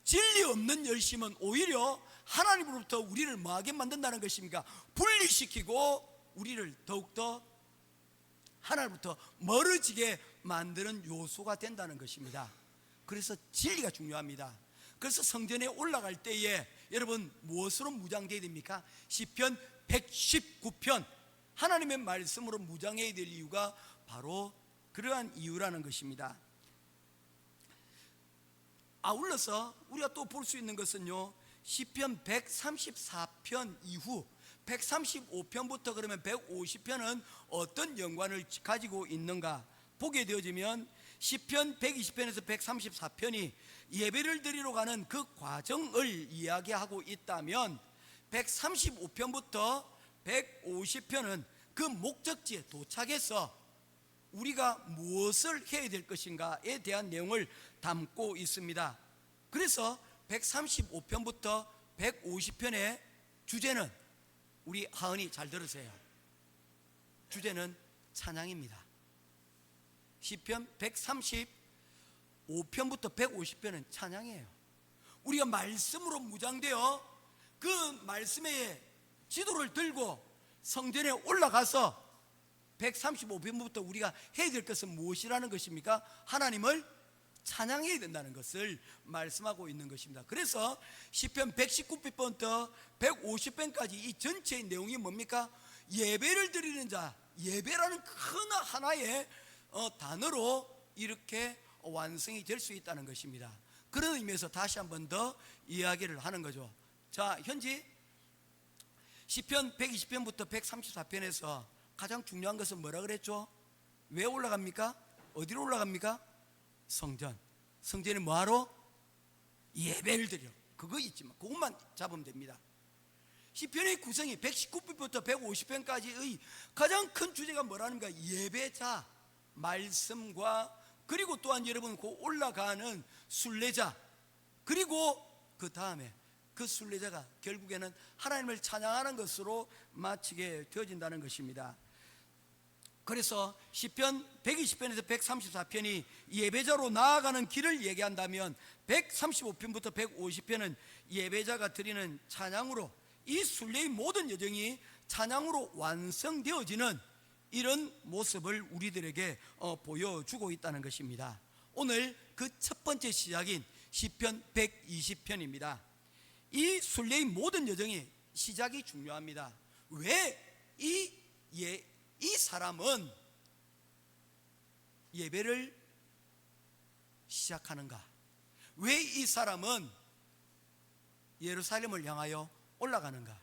진리 없는 열심은 오히려 하나님으로부터 우리를 뭐하게 만든다는 것입니까? 분리시키고 우리를 더욱더 하나님부터 멀어지게 만드는 요소가 된다는 것입니다. 그래서 진리가 중요합니다. 그래서 성전에 올라갈 때에 여러분 무엇으로 무장되어야 됩니까? 시편 119편 하나님의 말씀으로 무장해야 될 이유가 바로 그러한 이유라는 것입니다. 아울러서 우리가 또 볼 수 있는 것은요, 시편 134편 이후 135편부터 그러면 150편은 어떤 연관을 가지고 있는가 보게 되어지면 시편 120편에서 134편이 예배를 드리러 가는 그 과정을 이야기하고 있다면 135편부터 150편은 그 목적지에 도착해서 우리가 무엇을 해야 될 것인가에 대한 내용을 담고 있습니다. 그래서 135편부터 150편의 주제는 우리 하은이 잘 들으세요. 주제는 찬양입니다. 시편 5편부터 150편은 찬양이에요. 우리가 말씀으로 무장되어 그 말씀의 지도를 들고 성전에 올라가서 135편부터 우리가 해야 될 것은 무엇이라는 것입니까? 하나님을 찬양해야 된다는 것을 말씀하고 있는 것입니다. 그래서 시편 119편부터 150편까지 이 전체의 내용이 뭡니까? 예배를 드리는 자, 예배라는 큰 하나의 단어로 이렇게 완성이 될 수 있다는 것입니다. 그런 의미에서 다시 한 번 더 이야기를 하는 거죠. 자, 현재 시편 120편부터 134편에서 가장 중요한 것은 뭐라 그랬죠? 왜 올라갑니까? 어디로 올라갑니까? 성전. 성전에 뭐하러? 예배를 드려. 그거 있지만 그것만 잡으면 됩니다. 시편의 구성이 119편부터 150편까지의 가장 큰 주제가 뭐라는가? 예배자, 말씀과 그리고 또한 여러분 그 올라가는 순례자, 그리고 그 다음에 그 순례자가 결국에는 하나님을 찬양하는 것으로 마치게 되어진다는 것입니다. 그래서 시편 120편에서 134편이 예배자로 나아가는 길을 얘기한다면 135편부터 150편은 예배자가 드리는 찬양으로 이 순례의 모든 여정이 찬양으로 완성되어지는 이런 모습을 우리들에게 보여주고 있다는 것입니다. 오늘 그 첫 번째 시작인 시편 120편입니다. 이 순례의 모든 여정이 시작이 중요합니다. 왜 이 사람은 예배를 시작하는가? 왜 이 사람은 예루살렘을 향하여 올라가는가?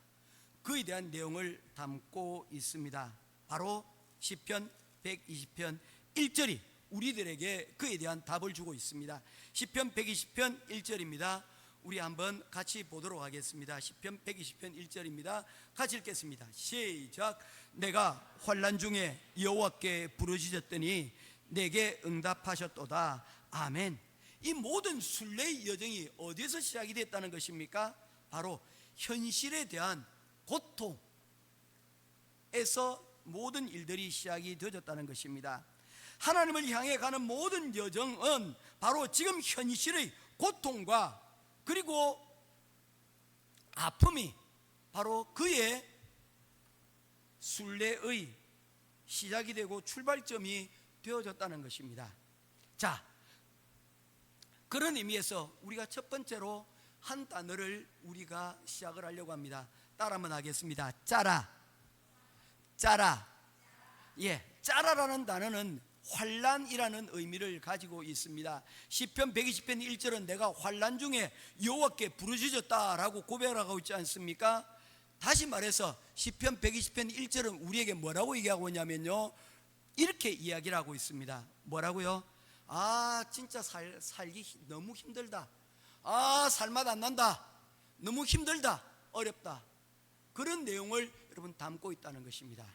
그에 대한 내용을 담고 있습니다. 바로 시편 120편 1절이 우리들에게 그에 대한 답을 주고 있습니다. 시편 120편 1절입니다. 우리 한번 같이 보도록 하겠습니다. 시편 120편 1절입니다. 같이 읽겠습니다. 시작. 내가 환난 중에 여호와께 부르짖었더니 내게 응답하셨도다. 아멘. 이 모든 순례의 여정이 어디서 시작이 됐다는 것입니까? 바로 현실에 대한 고통에서 모든 일들이 시작이 되어졌다는 것입니다. 하나님을 향해 가는 모든 여정은 바로 지금 현실의 고통과 그리고 아픔이 바로 그의 순례의 시작이 되고 출발점이 되어졌다는 것입니다. 자, 그런 의미에서 우리가 첫 번째로 한 단어를 우리가 시작을 하려고 합니다. 따라 한번 하겠습니다. 짜라. 짜라. 예, 짜라라는 단어는 환난이라는 의미를 가지고 있습니다. 시편 120편 1절은 내가 환난 중에 여호와께 부르짖었다라고 고백하고 있지 않습니까? 다시 말해서 시편 120편 1절은 우리에게 뭐라고 얘기하고 있냐면요, 이렇게 이야기를 하고 있습니다. 뭐라고요? 아, 진짜 살기 너무 힘들다. 아, 살맛 안 난다. 너무 힘들다. 어렵다. 그런 내용을 여러분 담고 있다는 것입니다.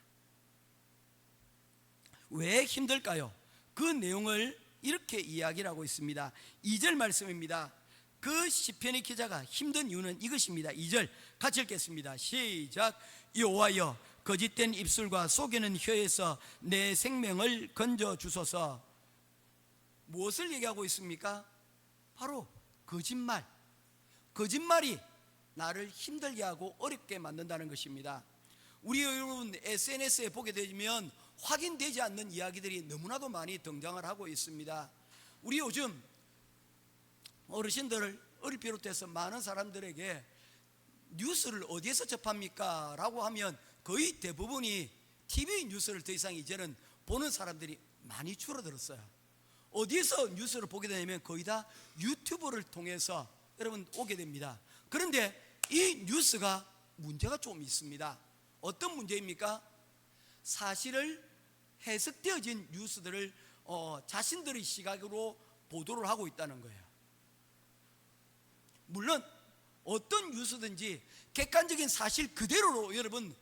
왜 힘들까요? 그 내용을 이렇게 이야기를 하고 있습니다. 2절 말씀입니다. 그 시편의 기자가 힘든 이유는 이것입니다. 2절 같이 읽겠습니다. 시작. 여호와여, 거짓된 입술과 속이는 혀에서 내 생명을 건져 주소서. 무엇을 얘기하고 있습니까? 바로 거짓말. 거짓말이 나를 힘들게 하고 어렵게 만든다는 것입니다. 우리 여러분 SNS에 보게 되면 확인되지 않는 이야기들이 너무나도 많이 등장을 하고 있습니다. 우리 요즘 어르신들을 비롯해서 많은 사람들에게 뉴스를 어디에서 접합니까? 라고 하면 거의 대부분이 TV 뉴스를 더 이상 이제는 보는 사람들이 많이 줄어들었어요. 어디에서 뉴스를 보게 되냐면 거의 다 유튜브를 통해서 여러분 오게 됩니다. 그런데 이 뉴스가 문제가 좀 있습니다. 어떤 문제입니까? 사실을 해석되어진 뉴스들을 자신들의 시각으로 보도를 하고 있다는 거예요. 물론 어떤 뉴스든지 객관적인 사실 그대로로 여러분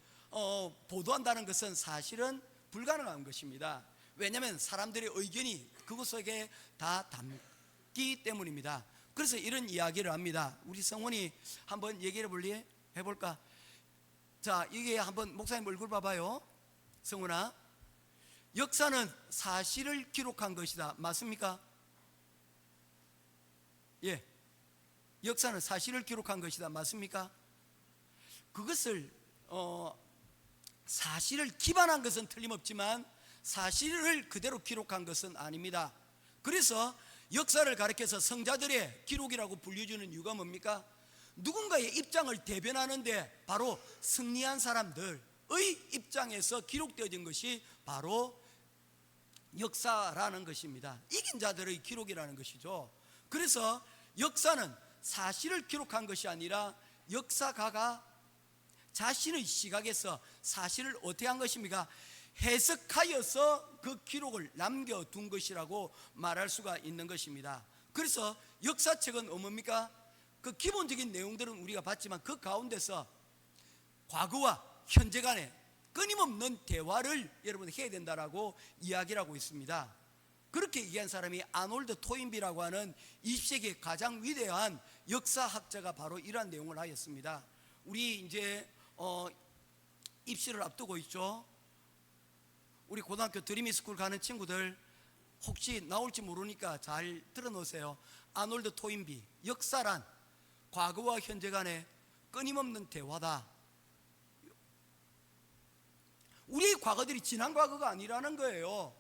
보도한다는 것은 사실은 불가능한 것입니다. 왜냐하면 사람들의 의견이 그것 속에 다 담기 때문입니다. 그래서 이런 이야기를 합니다. 우리 성원이 한번 얘기를 해볼까? 자, 이게 한번 목사님 얼굴 봐봐요. 성훈아, 역사는 사실을 기록한 것이다. 맞습니까? 예, 역사는 사실을 기록한 것이다. 맞습니까? 그것을 사실을 기반한 것은 틀림없지만 사실을 그대로 기록한 것은 아닙니다. 그래서 역사를 가리켜서 성자들의 기록이라고 불려주는 이유가 뭡니까? 누군가의 입장을 대변하는데 바로 승리한 사람들의 입장에서 기록되어진 것이 바로 역사라는 것입니다. 이긴 자들의 기록이라는 것이죠. 그래서 역사는 사실을 기록한 것이 아니라 역사가가 자신의 시각에서 사실을 어떻게 한 것입니까? 해석하여서 그 기록을 남겨둔 것이라고 말할 수가 있는 것입니다. 그래서 역사책은 뭡니까? 그 기본적인 내용들은 우리가 봤지만 그 가운데서 과거와 현재 간에 끊임없는 대화를 여러분 해야 된다라고 이야기를 하고 있습니다. 그렇게 얘기한 사람이 아놀드 토인비라고 하는 20세기의 가장 위대한 역사학자가 바로 이러한 내용을 하였습니다. 우리 이제 입시를 앞두고 있죠. 우리 고등학교 드림스쿨 가는 친구들 혹시 나올지 모르니까 잘 들어놓으세요. 아놀드 토인비, 역사란 과거와 현재 간의 끊임없는 대화다. 우리의 과거들이 지난 과거가 아니라는 거예요.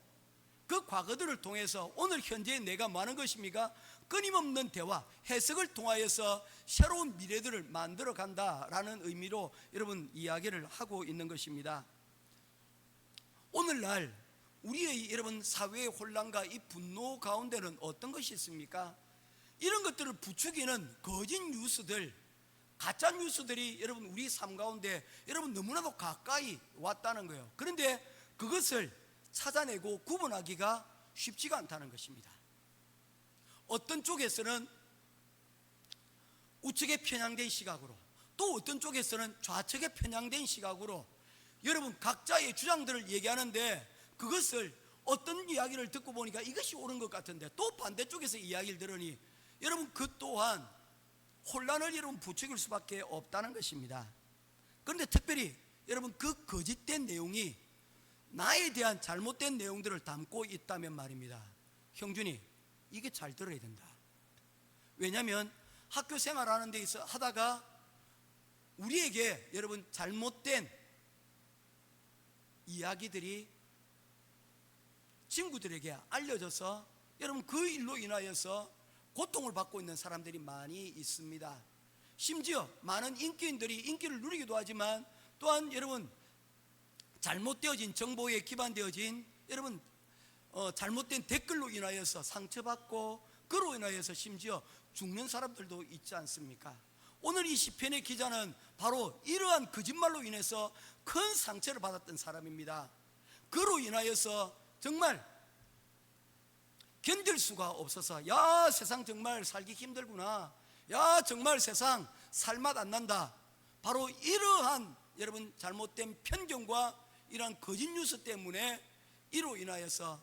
그 과거들을 통해서 오늘 현재의 내가 뭐 하는 것입니까? 끊임없는 대화, 해석을 통하여서 새로운 미래들을 만들어 간다라는 의미로 여러분 이야기를 하고 있는 것입니다. 오늘날 우리의 여러분 사회의 혼란과 이 분노 가운데는 어떤 것이 있습니까? 이런 것들을 부추기는 거짓 뉴스들, 가짜 뉴스들이 여러분 우리 삶 가운데 여러분 너무나도 가까이 왔다는 거예요. 그런데 그것을 찾아내고 구분하기가 쉽지가 않다는 것입니다. 어떤 쪽에서는 우측에 편향된 시각으로, 또 어떤 쪽에서는 좌측에 편향된 시각으로 여러분 각자의 주장들을 얘기하는데, 그것을 어떤 이야기를 듣고 보니까 이것이 옳은 것 같은데 또 반대쪽에서 이야기를 들으니 여러분 그 또한 혼란을 여러분 부추길 수밖에 없다는 것입니다. 그런데 특별히 여러분 그 거짓된 내용이 나에 대한 잘못된 내용들을 담고 있다면 말입니다. 형준이 이게 잘 들어야 된다. 왜냐하면 학교 생활하는 데 있어 하다가 우리에게 여러분 잘못된 이야기들이 친구들에게 알려져서 여러분 그 일로 인하여서 고통을 받고 있는 사람들이 많이 있습니다. 심지어 많은 인기인들이 인기를 누리기도 하지만 또한 여러분 잘못되어진 정보에 기반되어진 여러분 잘못된 댓글로 인하여서 상처받고 그로 인하여서 심지어 죽는 사람들도 있지 않습니까? 오늘 이 시편의 기자는 바로 이러한 거짓말로 인해서 큰 상처를 받았던 사람입니다. 그로 인하여서 정말 견딜 수가 없어서 야 세상 정말 살기 힘들구나, 야 정말 세상 살맛 안 난다, 바로 이러한 여러분 잘못된 편견과 이러한 거짓 뉴스 때문에 이로 인하여서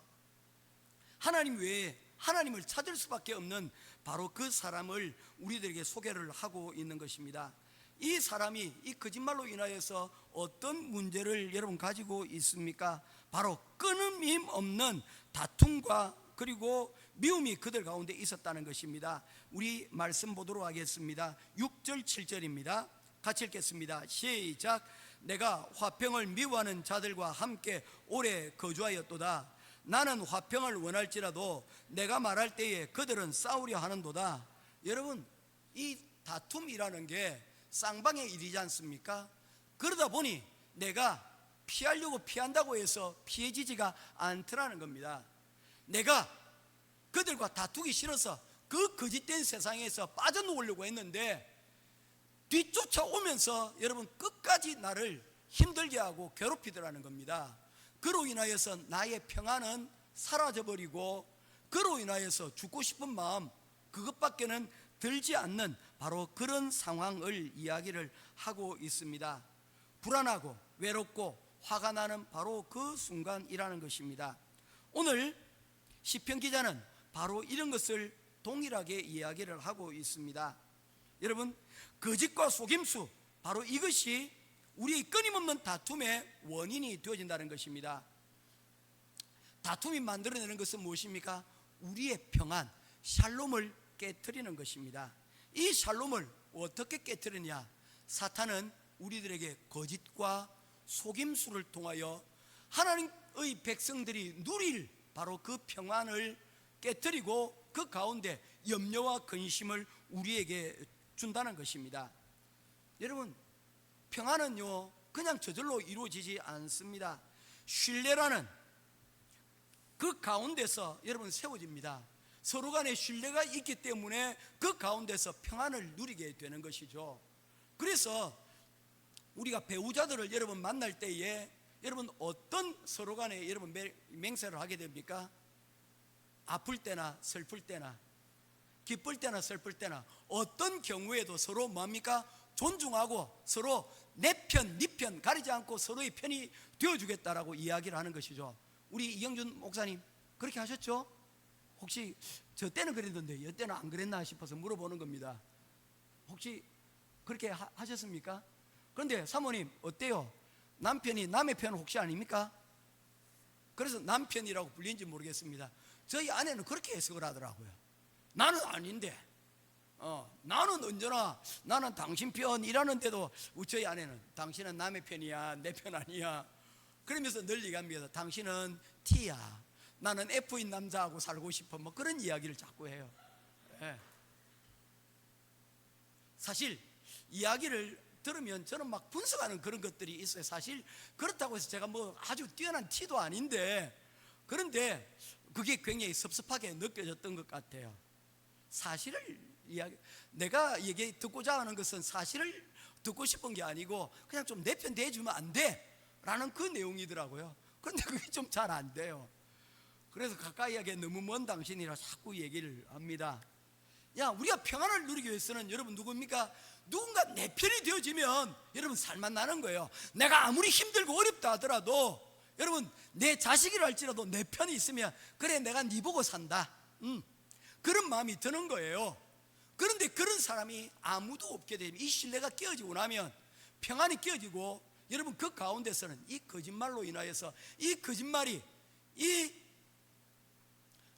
하나님 외에 하나님을 찾을 수밖에 없는 바로 그 사람을 우리들에게 소개를 하고 있는 것입니다. 이 사람이 이 거짓말로 인하여서 어떤 문제를 여러분 가지고 있습니까? 바로 끊임 없는 다툼과 그리고 미움이 그들 가운데 있었다는 것입니다. 우리 말씀 보도록 하겠습니다. 6절 7절입니다 같이 읽겠습니다. 시작. 내가 화평을 미워하는 자들과 함께 오래 거주하였도다. 나는 화평을 원할지라도 내가 말할 때에 그들은 싸우려 하는도다. 여러분 이 다툼이라는 게 쌍방의 일이지 않습니까? 그러다 보니 내가 피하려고 피한다고 해서 피해지지가 않더라는 겁니다. 내가 그들과 다투기 싫어서 그 거짓된 세상에서 빠져나오려고 했는데 뒤쫓아오면서 여러분 끝까지 나를 힘들게 하고 괴롭히더라는 겁니다. 그로 인하여서 나의 평안은 사라져버리고 그로 인하여서 죽고 싶은 마음 그것밖에는 들지 않는 바로 그런 상황을 이야기를 하고 있습니다. 불안하고 외롭고 화가 나는 바로 그 순간이라는 것입니다. 오늘 시편 기자는 바로 이런 것을 동일하게 이야기를 하고 있습니다. 여러분 거짓과 속임수, 바로 이것이 우리의 끊임없는 다툼의 원인이 되어진다는 것입니다. 다툼이 만들어내는 것은 무엇입니까? 우리의 평안, 샬롬을 깨트리는 것입니다. 이 샬롬을 어떻게 깨트리냐? 사탄은 우리들에게 거짓과 속임수를 통하여 하나님의 백성들이 누릴 바로 그 평안을 깨트리고 그 가운데 염려와 근심을 우리에게 준다는 것입니다. 여러분, 평안은요 그냥 저절로 이루어지지 않습니다. 신뢰라는 그 가운데서 여러분 세워집니다. 서로 간에 신뢰가 있기 때문에 그 가운데서 평안을 누리게 되는 것이죠. 그래서 우리가 배우자들을 여러분 만날 때에 여러분 어떤 서로 간에 여러분 맹세를 하게 됩니까? 아플 때나 슬플 때나 기쁠 때나 슬플 때나 어떤 경우에도 서로 뭡니까? 존중하고 서로 내 편, 네 편 가리지 않고 서로의 편이 되어주겠다라고 이야기를 하는 것이죠. 우리 이영준 목사님 그렇게 하셨죠? 혹시 저 때는 그랬는데 이 때는 안 그랬나 싶어서 물어보는 겁니다. 혹시 그렇게 하셨습니까? 그런데 사모님 어때요? 남편이 남의 편 혹시 아닙니까? 그래서 남편이라고 불리는지 모르겠습니다. 저희 아내는 그렇게 해석을 하더라고요. 나는 아닌데 나는 언제나 나는 당신 편이라는데도 저희 아내는 당신은 남의 편이야 내 편 아니야 그러면서 늘 얘기합니다. 당신은 T야 나는 F인 남자하고 살고 싶어 뭐 그런 이야기를 자꾸 해요. 네. 사실 이야기를 들으면 저는 막 분석하는 그런 것들이 있어요. 사실 그렇다고 해서 제가 뭐 아주 뛰어난 T도 아닌데 그런데 그게 굉장히 섭섭하게 느껴졌던 것 같아요. 사실을 내가 얘기 듣고자 하는 것은 사실을 듣고 싶은 게 아니고 그냥 좀 내 편 대해주면 안 돼 라는 그 내용이더라고요. 그런데 그게 좀 잘 안 돼요. 그래서 가까이 하게 너무 먼 당신이라 자꾸 얘기를 합니다. 야, 우리가 평안을 누리기 위해서는 여러분 누굽니까? 누군가 내 편이 되어지면 여러분 살만 나는 거예요. 내가 아무리 힘들고 어렵다 하더라도 여러분 내 자식이라 할지라도 내 편이 있으면 그래 내가 네 보고 산다 그런 마음이 드는 거예요. 그런데 그런 사람이 아무도 없게 되면 이 신뢰가 깨어지고 나면 평안이 깨어지고 여러분 그 가운데서는 이 거짓말로 인하여서 이 거짓말이 이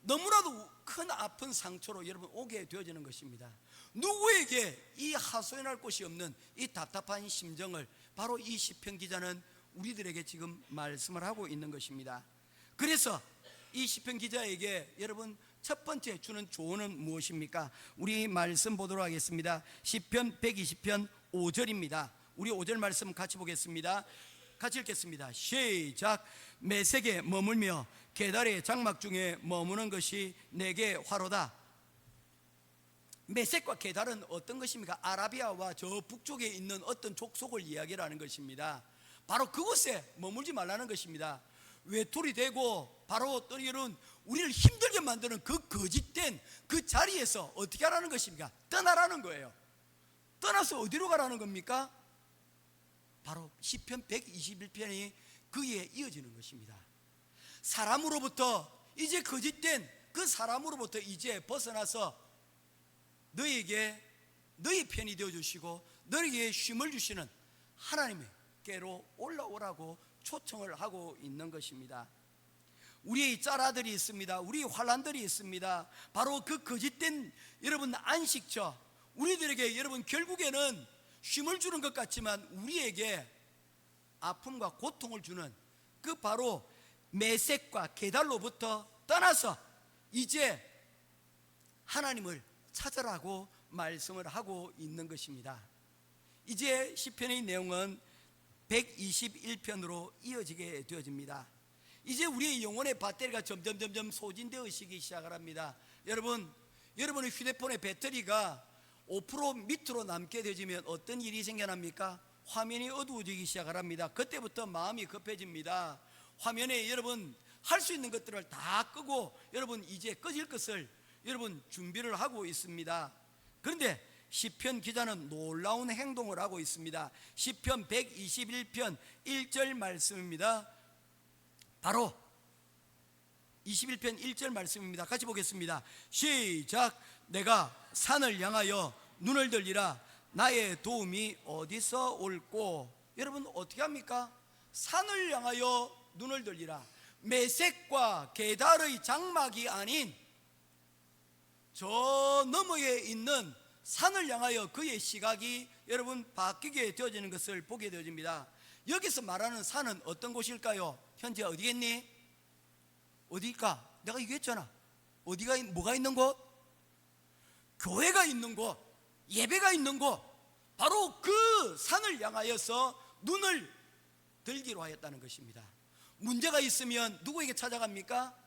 너무나도 큰 아픈 상처로 여러분 오게 되어지는 것입니다. 누구에게 이 하소연할 곳이 없는 이 답답한 심정을 바로 이 시편 기자는 우리들에게 지금 말씀을 하고 있는 것입니다. 그래서 이 시편 기자에게 여러분 첫 번째 주는 조언은 무엇입니까? 우리 말씀 보도록 하겠습니다. 시편 120편 5절입니다. 우리 5절 말씀 같이 보겠습니다. 같이 읽겠습니다. 시작. 메색에 머물며 계달의 장막 중에 머무는 것이 내게 화로다. 메색과 계달은 어떤 것입니까? 아라비아와 저 북쪽에 있는 어떤 족속을 이야기하는 것입니다. 바로 그곳에 머물지 말라는 것입니다. 외톨이 되고 바로 이런 우리를 힘들게 만드는 그 거짓된 그 자리에서 어떻게 하라는 것입니까? 떠나라는 거예요. 떠나서 어디로 가라는 겁니까? 바로 시편 121편이 그에 이어지는 것입니다. 사람으로부터 이제 거짓된 그 사람으로부터 이제 벗어나서 너에게 너의 편이 되어주시고 너에게 쉼을 주시는 하나님께로 올라오라고 초청을 하고 있는 것입니다. 우리의 짤아들이 있습니다. 우리의 환란들이 있습니다. 바로 그 거짓된 여러분 안식처 우리들에게 여러분 결국에는 쉼을 주는 것 같지만 우리에게 아픔과 고통을 주는 그 바로 메색과 계달로부터 떠나서 이제 하나님을 찾으라고 말씀을 하고 있는 것입니다. 이제 시편의 내용은 121편으로 이어지게 되어집니다. 이제 우리의 영혼의 배터리가 점점 소진되어지기 시작을 합니다. 여러분의 휴대폰의 배터리가 5% 밑으로 남게 되지면 어떤 일이 생겨납니까? 화면이 어두워지기 시작을 합니다. 그때부터 마음이 급해집니다. 화면에 여러분 할 수 있는 것들을 다 끄고 여러분 이제 꺼질 것을 여러분 준비를 하고 있습니다. 그런데 시편 기자는 놀라운 행동을 하고 있습니다. 시편 121편 1절 말씀입니다. 바로 21편 1절 말씀입니다. 같이 보겠습니다. 시작. 내가 산을 향하여 눈을 들리라. 나의 도움이 어디서 올꼬. 여러분 어떻게 합니까? 산을 향하여 눈을 들리라. 메색과 게달의 장막이 아닌 저 너머에 있는 산을 향하여 그의 시각이 여러분 바뀌게 되어지는 것을 보게 되어집니다. 여기서 말하는 산은 어떤 곳일까요? 현재 어디겠니? 어디일까? 내가 얘기했잖아. 어디가 뭐가 있는 곳? 교회가 있는 곳, 예배가 있는 곳, 바로 그 산을 향하여서 눈을 들기로 하였다는 것입니다. 문제가 있으면 누구에게 찾아갑니까?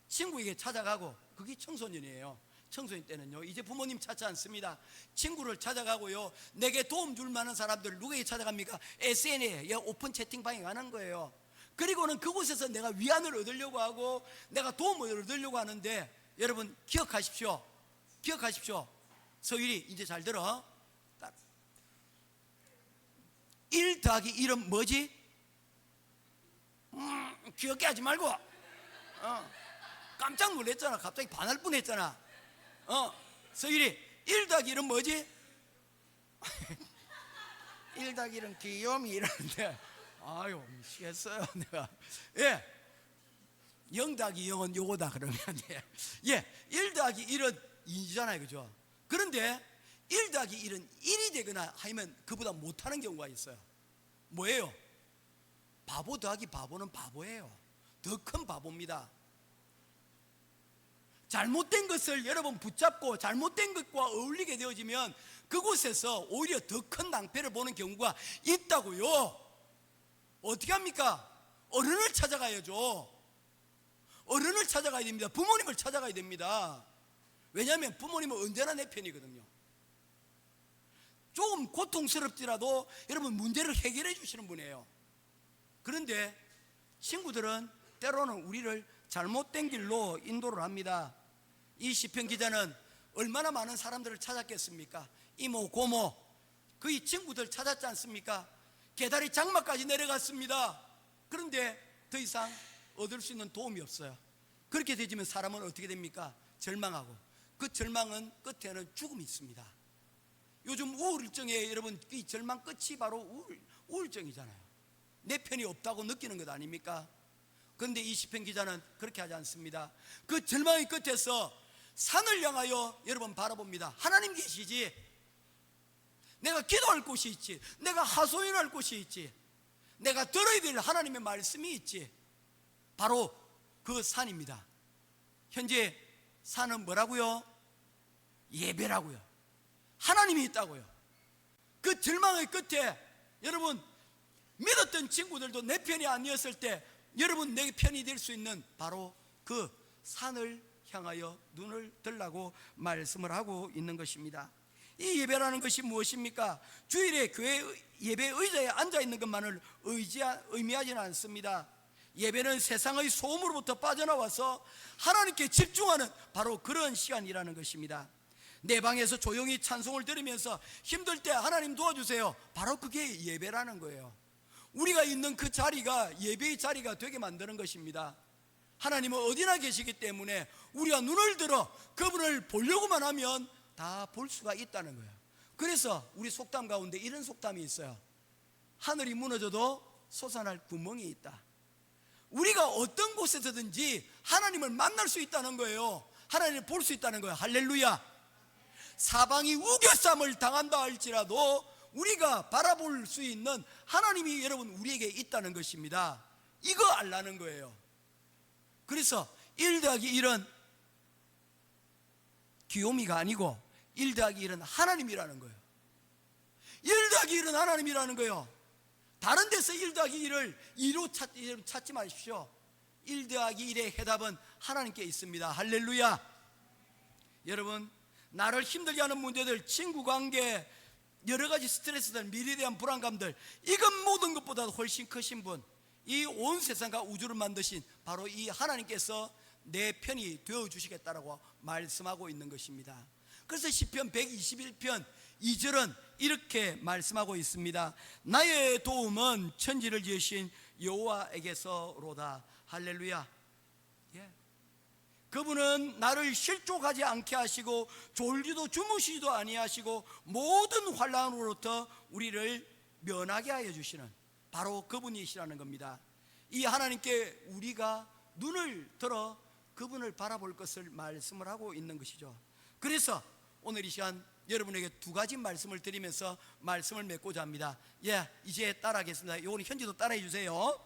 친구에게 찾아가고, 그게 청소년이에요. 청소년 때는요, 이제 부모님 찾지 않습니다. 친구를 찾아가고요, 내게 도움 줄 만한 사람들 누구에게 찾아갑니까? SNS에 오픈 채팅방에 가는 거예요. 그리고는 그곳에서 내가 위안을 얻으려고 하고 내가 도움을 얻으려고 하는데, 여러분 기억하십시오. 서율이 이제 잘 들어. 1 더하기 1은 뭐지? 귀엽게 하지 말고. 깜짝 놀랐잖아. 갑자기 반할 뻔했잖아. 서율이 1 더하기 1은 뭐지? 1 더하기 1은 귀요미 이러는데, 아유 미치겠어요 내가. 0 더하기 0은 요거다 그러면 1 더하기 1은 2잖아요, 그죠? 그런데 1 더하기 1은 1이 되거나 하면 그보다 못하는 경우가 있어요. 뭐예요? 바보 더하기 바보는 바보예요. 더 큰 바보입니다. 잘못된 것을 여러분 붙잡고 잘못된 것과 어울리게 되어지면 그곳에서 오히려 더 큰 낭패를 보는 경우가 있다고요. 어떻게 합니까? 어른을 찾아가야죠. 어른을 찾아가야 됩니다. 부모님을 찾아가야 됩니다. 왜냐하면 부모님은 언제나 내 편이거든요. 조금 고통스럽더라도 여러분 문제를 해결해 주시는 분이에요. 그런데 친구들은 때로는 우리를 잘못된 길로 인도를 합니다. 이 시편 기자는 얼마나 많은 사람들을 찾았겠습니까? 이모 고모 그의 친구들 찾았지 않습니까? 계다리 장막까지 내려갔습니다. 그런데 더 이상 얻을 수 있는 도움이 없어요. 그렇게 되지면 사람은 어떻게 됩니까? 절망하고, 그 절망은 끝에는 죽음이 있습니다. 요즘 우울증에 여러분 이 절망 끝이 바로 우울증이잖아요. 내 편이 없다고 느끼는 것 아닙니까? 그런데 이 시편 기자는 그렇게 하지 않습니다. 그 절망의 끝에서 산을 향하여 여러분 바라봅니다. 하나님 계시지. 내가 기도할 곳이 있지. 내가 하소연할 곳이 있지. 내가 들어야 될 하나님의 말씀이 있지. 바로 그 산입니다. 현재 산은 뭐라고요? 예배라고요. 하나님이 있다고요. 그 절망의 끝에 여러분 믿었던 친구들도 내 편이 아니었을 때 여러분 내 편이 될 수 있는 바로 그 산을 향하여 눈을 들라고 말씀을 하고 있는 것입니다. 이 예배라는 것이 무엇입니까? 주일에 교회 예배 의자에 앉아 있는 것만을 의미하지는 않습니다. 예배는 세상의 소음으로부터 빠져나와서 하나님께 집중하는 바로 그런 시간이라는 것입니다. 내 방에서 조용히 찬송을 들으면서 힘들 때 하나님 도와주세요. 바로 그게 예배라는 거예요. 우리가 있는 그 자리가 예배의 자리가 되게 만드는 것입니다. 하나님은 어디나 계시기 때문에 우리가 눈을 들어 그분을 보려고만 하면 다 볼 수가 있다는 거예요. 그래서 우리 속담 가운데 이런 속담이 있어요. 하늘이 무너져도 솟아날 구멍이 있다. 우리가 어떤 곳에서든지 하나님을 만날 수 있다는 거예요. 하나님을 볼 수 있다는 거예요. 할렐루야. 사방이 우겨쌈을 당한다 할지라도 우리가 바라볼 수 있는 하나님이 여러분 우리에게 있다는 것입니다. 이거 알라는 거예요. 그래서 1 더하기 1은 귀요미가 아니고 1 더하기 1은 하나님이라는 거예요. 1 더하기 1은 하나님이라는 거예요. 다른 데서 1 더하기 1을 2로 찾지 마십시오. 1 더하기 1의 해답은 하나님께 있습니다. 할렐루야. 여러분 나를 힘들게 하는 문제들, 친구 관계, 여러 가지 스트레스들, 미래에 대한 불안감들, 이것 모든 것보다 훨씬 크신 분, 이 온 세상과 우주를 만드신 바로 이 하나님께서 내 편이 되어주시겠다라고 말씀하고 있는 것입니다. 그래서 시편 121편 2절은 이렇게 말씀하고 있습니다. 나의 도움은 천지를 지으신 여호와에게서로다. 할렐루야. 그분은 나를 실족하지 않게 하시고 졸지도 주무시지도 아니하시고 모든 환난으로부터 우리를 면하게 하여 주시는 바로 그분이시라는 겁니다. 이 하나님께 우리가 눈을 들어 그분을 바라볼 것을 말씀을 하고 있는 것이죠. 그래서 오늘 이 시간 여러분에게 두 가지 말씀을 드리면서 말씀을 맺고자 합니다. 예, 이제 따라하겠습니다. 요거는 현지도 따라해 주세요.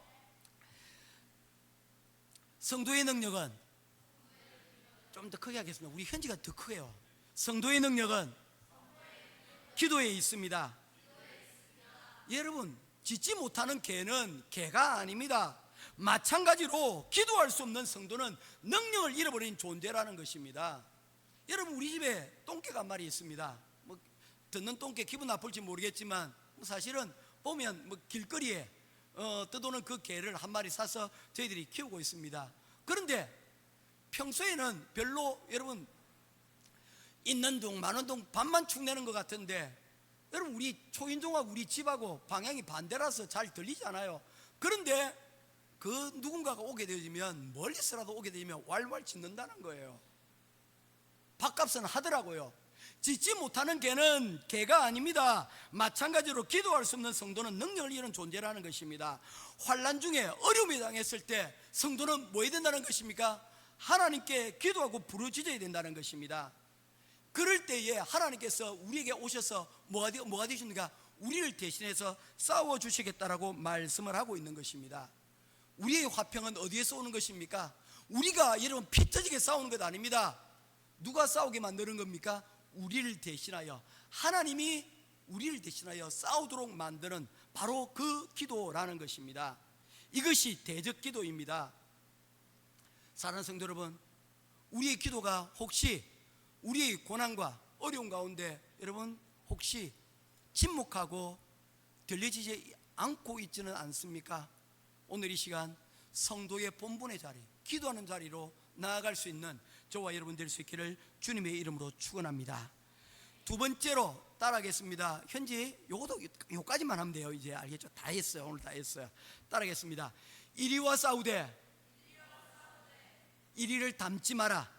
성도의 능력은, 좀 더 크게 하겠습니다. 우리 현지가 더 크게요. 성도의 능력은 기도에 있습니다. 여러분, 짓지 못하는 개는 개가 아닙니다. 마찬가지로 기도할 수 없는 성도는 능력을 잃어버린 존재라는 것입니다. 여러분, 우리 집에 똥개가 한 마리 있습니다. 뭐 듣는 똥개 기분 나쁠지 모르겠지만 사실은 보면 뭐 길거리에 떠도는 그 개를 한 마리 사서 저희들이 키우고 있습니다. 그런데 평소에는 별로 여러분 있는 둥 마는 둥 반만 축내는 것 같은데, 여러분 우리 초인종하고 우리 집하고 방향이 반대라서 잘 들리지 않아요. 그런데 그 누군가가 오게 되면, 멀리서라도 오게 되면 왈왈 짖는다는 거예요. 밥값은 하더라고요. 짖지 못하는 개는 개가 아닙니다. 마찬가지로 기도할 수 없는 성도는 능력을 잃은 존재라는 것입니다. 환난 중에 어려움에 당했을 때 성도는 뭐 해야 된다는 것입니까? 하나님께 기도하고 부르짖어야 된다는 것입니다. 그럴 때에 하나님께서 우리에게 오셔서 뭐가 되십니까? 우리를 대신해서 싸워주시겠다라고 말씀을 하고 있는 것입니다. 우리의 화평은 어디에서 오는 것입니까? 우리가 여러분 피 터지게 싸우는 것 아닙니다. 누가 싸우게 만드는 겁니까? 우리를 대신하여, 하나님이 우리를 대신하여 싸우도록 만드는 바로 그 기도라는 것입니다. 이것이 대적 기도입니다. 사랑하는 성도 여러분, 우리의 기도가 혹시 우리의 고난과 어려움 가운데 여러분 혹시 침묵하고 들려지지 않고 있지는 않습니까? 오늘 이 시간 성도의 본분의 자리, 기도하는 자리로 나아갈 수 있는 저와 여러분 될 수 있기를 주님의 이름으로 축원합니다. 두 번째로 따라하겠습니다. 현재 요까지만 하면 돼요. 이제 알겠죠? 다 했어요. 오늘 다 했어요. 따라하겠습니다. 이리와 싸우되 이리를 담지 마라.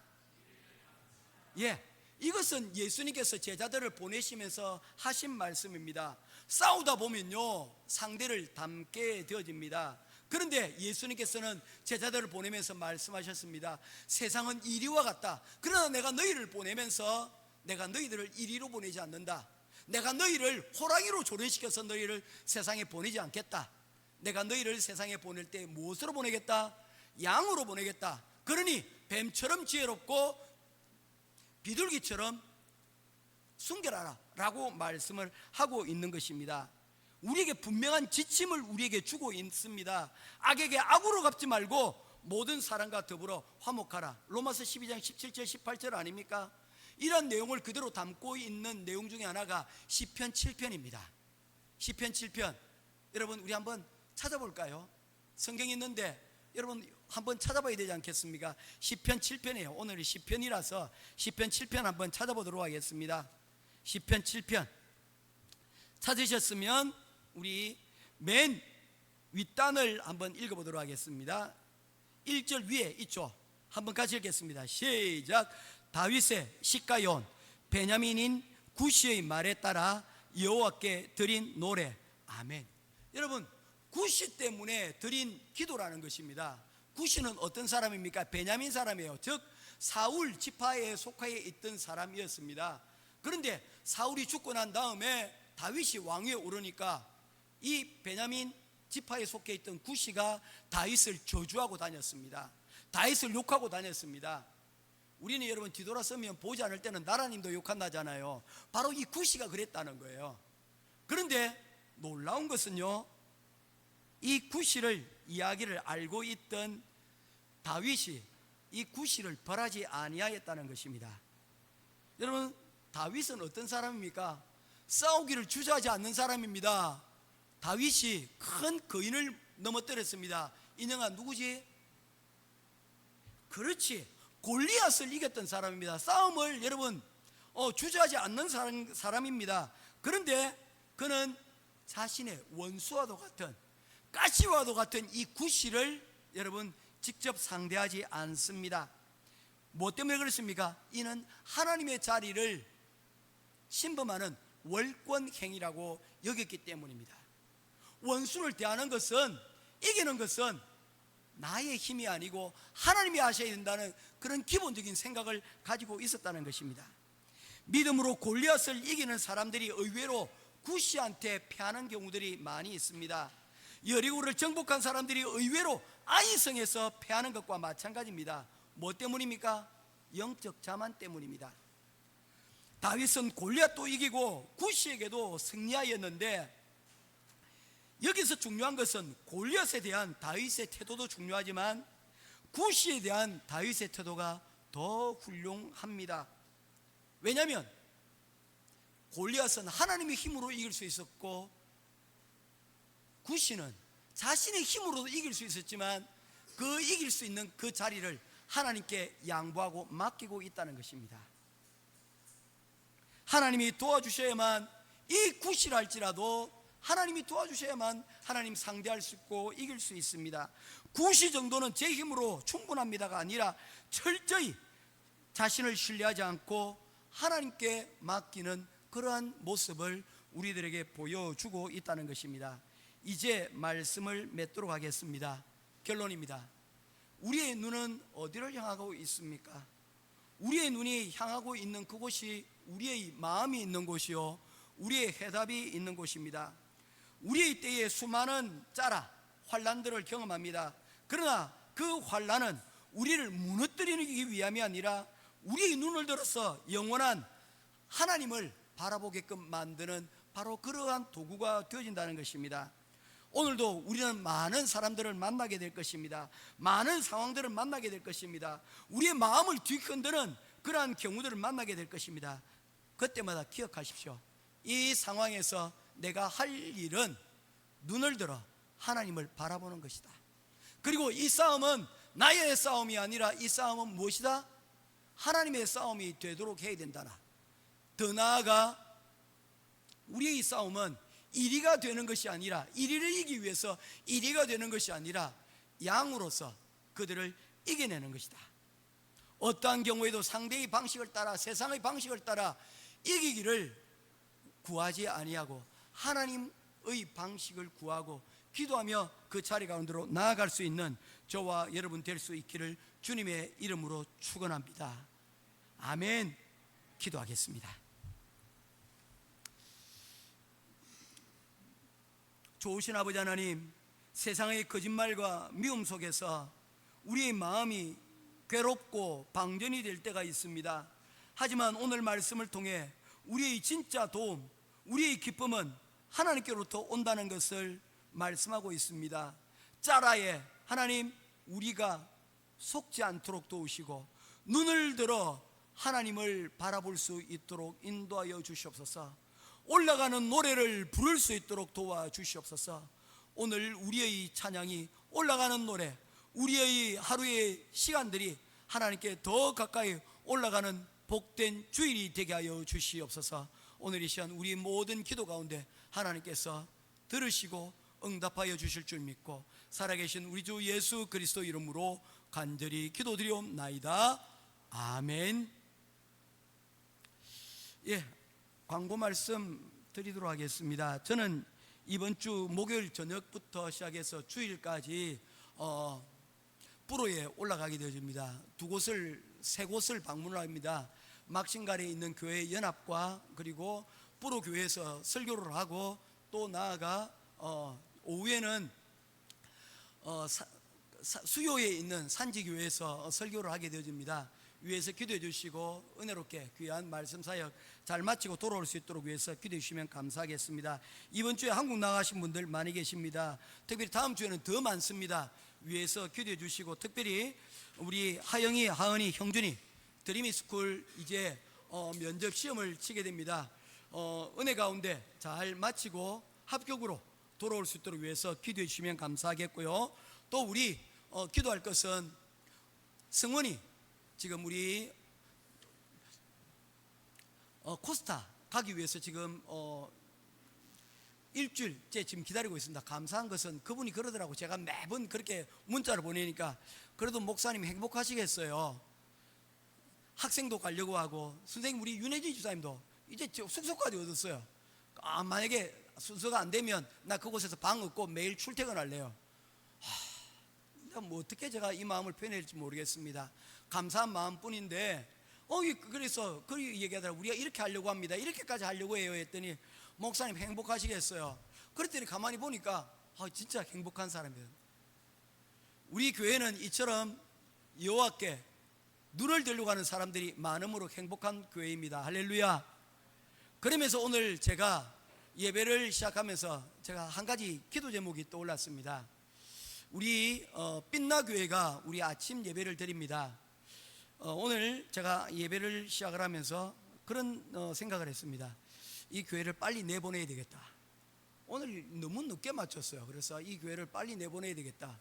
예, 이것은 예수님께서 제자들을 보내시면서 하신 말씀입니다. 싸우다 보면요 상대를 담게 되어집니다. 그런데 예수님께서는 제자들을 보내면서 말씀하셨습니다. 세상은 이리와 같다. 그러나 내가 너희를 보내면서 내가 너희들을 이리로 보내지 않는다. 내가 너희를 호랑이로 조련시켜서 너희를 세상에 보내지 않겠다. 내가 너희를 세상에 보낼 때 무엇으로 보내겠다? 양으로 보내겠다. 그러니 뱀처럼 지혜롭고 비둘기처럼 순결하라 라고 말씀을 하고 있는 것입니다. 우리에게 분명한 지침을 우리에게 주고 있습니다. 악에게 악으로 갚지 말고 모든 사람과 더불어 화목하라. 로마서 12장 17절 18절 아닙니까? 이런 내용을 그대로 담고 있는 내용 중에 하나가 시편 7편입니다. 시편 7편, 여러분 우리 한번 찾아볼까요? 성경이 있는데 여러분 한번 찾아봐야 되지 않겠습니까? 시편 7편이에요. 오늘이 시편이라서 시편 7편 한번 찾아보도록 하겠습니다. 시편 7편 찾으셨으면 우리 맨 윗단을 한번 읽어보도록 하겠습니다. 1절 위에 있죠. 한번 같이 읽겠습니다. 시작. 다윗의 시가요온 베냐민인 구시의 말에 따라 여호와께 드린 노래. 아멘. 여러분 구시 때문에 드린 기도라는 것입니다. 구시는 어떤 사람입니까? 베냐민 사람이에요. 즉 사울 지파에 속하여 있던 사람이었습니다. 그런데 사울이 죽고 난 다음에 다윗이 왕위에 오르니까 이 베냐민 지파에 속해 있던 구시가 다윗을 저주하고 다녔습니다. 다윗을 욕하고 다녔습니다. 우리는 여러분 뒤돌아서면 보지 않을 때는 나라님도 욕한다잖아요. 바로 이 구시가 그랬다는 거예요. 그런데 놀라운 것은요, 이 구시를 이야기를 알고 있던 다윗이 이 구시를 벌하지 아니하였다는 것입니다. 여러분 다윗은 어떤 사람입니까? 싸우기를 주저하지 않는 사람입니다. 다윗이 큰 거인을 넘어뜨렸습니다. 이녀가 누구지? 그렇지, 골리앗을 이겼던 사람입니다. 싸움을 여러분 주저하지 않는 사람입니다. 그런데 그는 자신의 원수와도 같은 가시와도 같은 이 구시를 여러분 직접 상대하지 않습니다. 뭐 때문에 그렇습니까? 이는 하나님의 자리를 침범하는 월권행위라고 여겼기 때문입니다. 원수를 대하는 것은, 이기는 것은 나의 힘이 아니고 하나님이 하셔야 된다는 그런 기본적인 생각을 가지고 있었다는 것입니다. 믿음으로 골리앗을 이기는 사람들이 의외로 구시한테 패하는 경우들이 많이 있습니다. 여리고를 정복한 사람들이 의외로 아이성에서 패하는 것과 마찬가지입니다. 뭐 때문입니까? 영적 자만 때문입니다. 다윗은 골리앗도 이기고 구시에게도 승리하였는데, 여기서 중요한 것은 골리앗에 대한 다윗의 태도도 중요하지만 구시에 대한 다윗의 태도가 더 훌륭합니다. 왜냐하면 골리앗은 하나님의 힘으로 이길 수 있었고, 구시는 자신의 힘으로도 이길 수 있었지만 그 이길 수 있는 그 자리를 하나님께 양보하고 맡기고 있다는 것입니다. 하나님이 도와주셔야만, 이 구시를 할지라도 하나님이 도와주셔야만 하나님 상대할 수 있고 이길 수 있습니다. 구시 정도는 제 힘으로 충분합니다가 아니라 철저히 자신을 신뢰하지 않고 하나님께 맡기는 그러한 모습을 우리들에게 보여주고 있다는 것입니다. 이제 말씀을 맺도록 하겠습니다. 결론입니다. 우리의 눈은 어디를 향하고 있습니까? 우리의 눈이 향하고 있는 그곳이 우리의 마음이 있는 곳이요, 우리의 해답이 있는 곳입니다. 우리의 때에 수많은 짜라 환난들을 경험합니다. 그러나 그 환난은 우리를 무너뜨리기 위함이 아니라 우리의 눈을 들어서 영원한 하나님을 바라보게끔 만드는 바로 그러한 도구가 되어진다는 것입니다. 오늘도 우리는 많은 사람들을 만나게 될 것입니다. 많은 상황들을 만나게 될 것입니다. 우리의 마음을 뒤흔드는 그러한 경우들을 만나게 될 것입니다. 그때마다 기억하십시오. 이 상황에서 내가 할 일은 눈을 들어 하나님을 바라보는 것이다. 그리고 이 싸움은 나의 싸움이 아니라 이 싸움은 무엇이다? 하나님의 싸움이 되도록 해야 된다. 더 나아가 우리의 이 싸움은 1위가 되는 것이 아니라, 1위를 이기기 위해서 1위가 되는 것이 아니라 양으로서 그들을 이겨내는 것이다. 어떠한 경우에도 상대의 방식을 따라, 세상의 방식을 따라 이기기를 구하지 아니하고 하나님의 방식을 구하고 기도하며 그 자리 가운데로 나아갈 수 있는 저와 여러분 될 수 있기를 주님의 이름으로 축원합니다. 아멘. 기도하겠습니다. 좋으신 아버지 하나님, 세상의 거짓말과 미움 속에서 우리의 마음이 괴롭고 방전이 될 때가 있습니다. 하지만 오늘 말씀을 통해 우리의 진짜 도움, 우리의 기쁨은 하나님께로부터 온다는 것을 말씀하고 있습니다. 짜라에 하나님, 우리가 속지 않도록 도우시고 눈을 들어 하나님을 바라볼 수 있도록 인도하여 주시옵소서. 올라가는 노래를 부를 수 있도록 도와주시옵소서. 오늘 우리의 찬양이 올라가는 노래, 우리의 하루의 시간들이 하나님께 더 가까이 올라가는 복된 주일이 되게 하여 주시옵소서. 오늘 이 시간 우리 모든 기도 가운데 하나님께서 들으시고 응답하여 주실 줄 믿고 살아계신 우리 주 예수 그리스도 이름으로 간절히 기도드리옵나이다. 아멘. 예, 광고 말씀 드리도록 하겠습니다. 저는 이번 주 목요일 저녁부터 시작해서 주일까지 뿌로에 올라가게 되어집니다. 세 곳을 방문을 합니다. 막신갈에 있는 교회 연합과 그리고 뿌로 교회에서 설교를 하고, 또 나아가 오후에는 수요에 있는 산지교회에서 설교를 하게 되어집니다. 위에서 기도해 주시고 은혜롭게 귀한 말씀 사역 잘 마치고 돌아올 수 있도록 위해서 기도해 주시면 감사하겠습니다. 이번 주에 한국 나가신 분들 많이 계십니다. 특별히 다음 주에는 더 많습니다. 위에서 기도해 주시고, 특별히 우리 하영이, 하은이, 형준이 드림이스쿨 이제 면접 시험을 치게 됩니다. 은혜 가운데 잘 마치고 합격으로 돌아올 수 있도록 위해서 기도해 주시면 감사하겠고요. 또 우리 기도할 것은 승원이 지금 우리 코스타 가기 위해서 지금 일주일째 지금 기다리고 있습니다. 감사한 것은 그분이 그러더라고. 제가 매번 그렇게 문자를 보내니까 그래도 목사님 행복하시겠어요. 학생도 가려고 하고, 선생님 우리 윤혜진 집사님도 이제 숙소까지 얻었어요. 만약에 순서가 안 되면 나 그곳에서 방 얻고 매일 출퇴근할래요. 뭐 어떻게 제가 이 마음을 표현해야 할지 모르겠습니다. 감사한 마음뿐인데 그래서 그 얘기하더라고요. 우리가 이렇게 하려고 합니다. 이렇게까지 하려고 해요 했더니 목사님 행복하시겠어요? 그랬더니 가만히 보니까 진짜 행복한 사람이에요. 우리 교회는 이처럼 여호와께 눈을 들려고 하는 사람들이 많음으로 행복한 교회입니다. 할렐루야. 그러면서 오늘 제가 예배를 시작하면서 제가 한 가지 기도 제목이 떠올랐습니다. 우리 빛나교회가 우리 아침 예배를 드립니다. 오늘 제가 예배를 시작을 하면서 그런 생각을 했습니다. 이 교회를 빨리 내보내야 되겠다. 오늘 너무 늦게 마쳤어요. 그래서 이 교회를 빨리 내보내야 되겠다.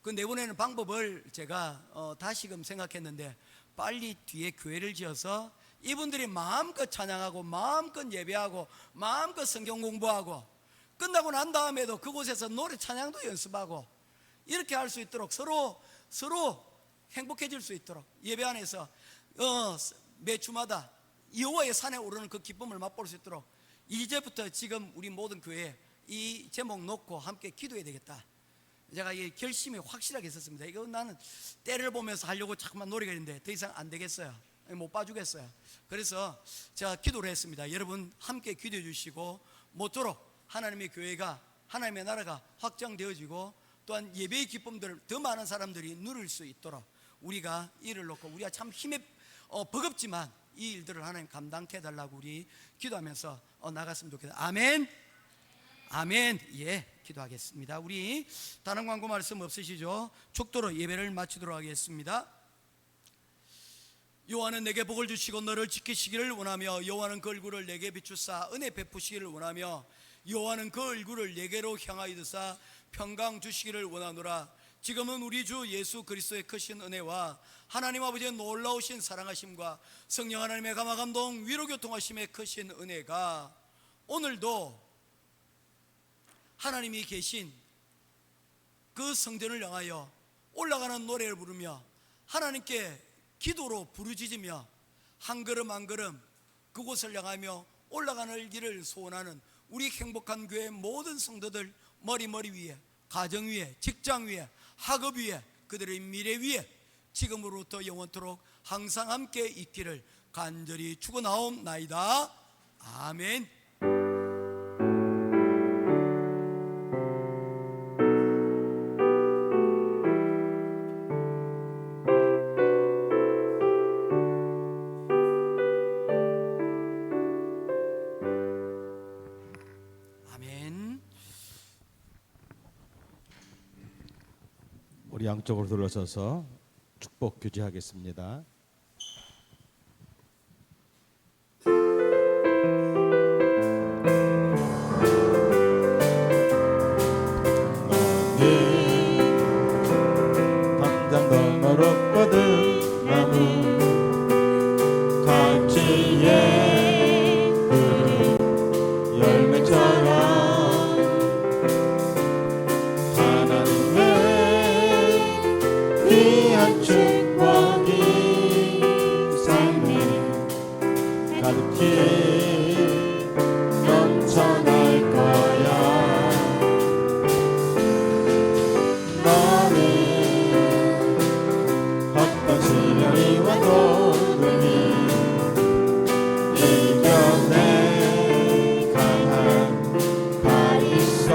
그 내보내는 방법을 제가 다시금 생각했는데, 빨리 뒤에 교회를 지어서 이분들이 마음껏 찬양하고 마음껏 예배하고 마음껏 성경 공부하고 끝나고 난 다음에도 그곳에서 노래 찬양도 연습하고 이렇게 할 수 있도록 서로 행복해질 수 있도록 예배 안에서 매주마다 여호와의 산에 오르는 그 기쁨을 맛볼 수 있도록 이제부터 지금 우리 모든 교회에 이 제목 놓고 함께 기도해야 되겠다. 제가 이 결심이 확실하게 있었습니다. 이거 나는 때를 보면서 하려고 자꾸만 노력을 했는데 더 이상 안 되겠어요. 못 봐주겠어요. 그래서 제가 기도를 했습니다. 여러분 함께 기도해 주시고 모쪼록 하나님의 교회가, 하나님의 나라가 확장되어지고 또한 예배의 기쁨들을 더 많은 사람들이 누릴 수 있도록 우리가 이를 놓고, 우리가 참 힘에 버겁지만 이 일들을 하나님 감당케 해달라고 우리 기도하면서 나갔으면 좋겠습니다. 아멘. 아멘. 예, 기도하겠습니다. 우리 다른 광고 말씀 없으시죠? 축도로 예배를 마치도록 하겠습니다. 여호와는 내게 복을 주시고 너를 지키시기를 원하며, 여호와는 그 얼굴을 내게 비추사 은혜 베푸시기를 원하며, 여호와는 그 얼굴을 내게로 향하여 드사 평강 주시기를 원하노라. 지금은 우리 주 예수 그리스도의 크신 은혜와 하나님 아버지의 놀라우신 사랑하심과 성령 하나님의 감화감동 위로교통하심의 크신 은혜가 오늘도 하나님이 계신 그 성전을 향하여 올라가는 노래를 부르며 하나님께 기도로 부르짖으며 한 걸음 한 걸음 그곳을 향하며 올라가는 길을 소원하는 우리 행복한 교회 모든 성도들 머리 위에, 가정 위에, 직장 위에, 학업 위에, 그들의 미래 위에 지금으로부터 영원토록 항상 함께 있기를 간절히 축원하옵나이다. 아멘. 우리 양쪽으로 둘러서서 축복 교제하겠습니다. 당장 너머로 뻗은 나무 갈지에 열매처럼 귀한 축복이 삶에 가득히 넘쳐날 거야. 너는 어떤 시련이 와도 능히 이겨내 강한 발이 있어.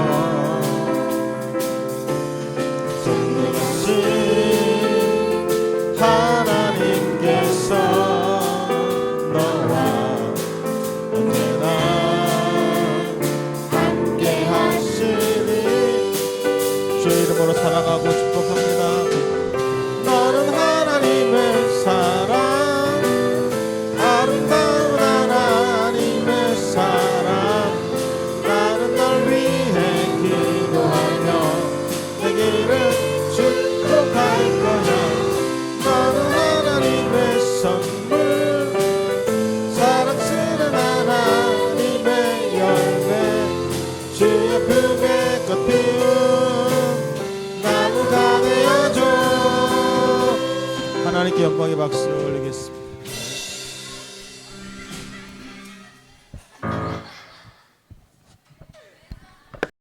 하나님께서 너와 언제나 함께 하시니 주의 이름으로 사랑하고 축복합니다. 너는 하나님의 사랑, 아름다운 하나님의 사랑. 나는 널 위해 기도하며 내 길을 축복할 거야. 너는 하나님의 선물, 사랑스러운 하나님의 열매, 주의 품에 꽃 피운 나무가 되어줘. 하나님께 영광의 박수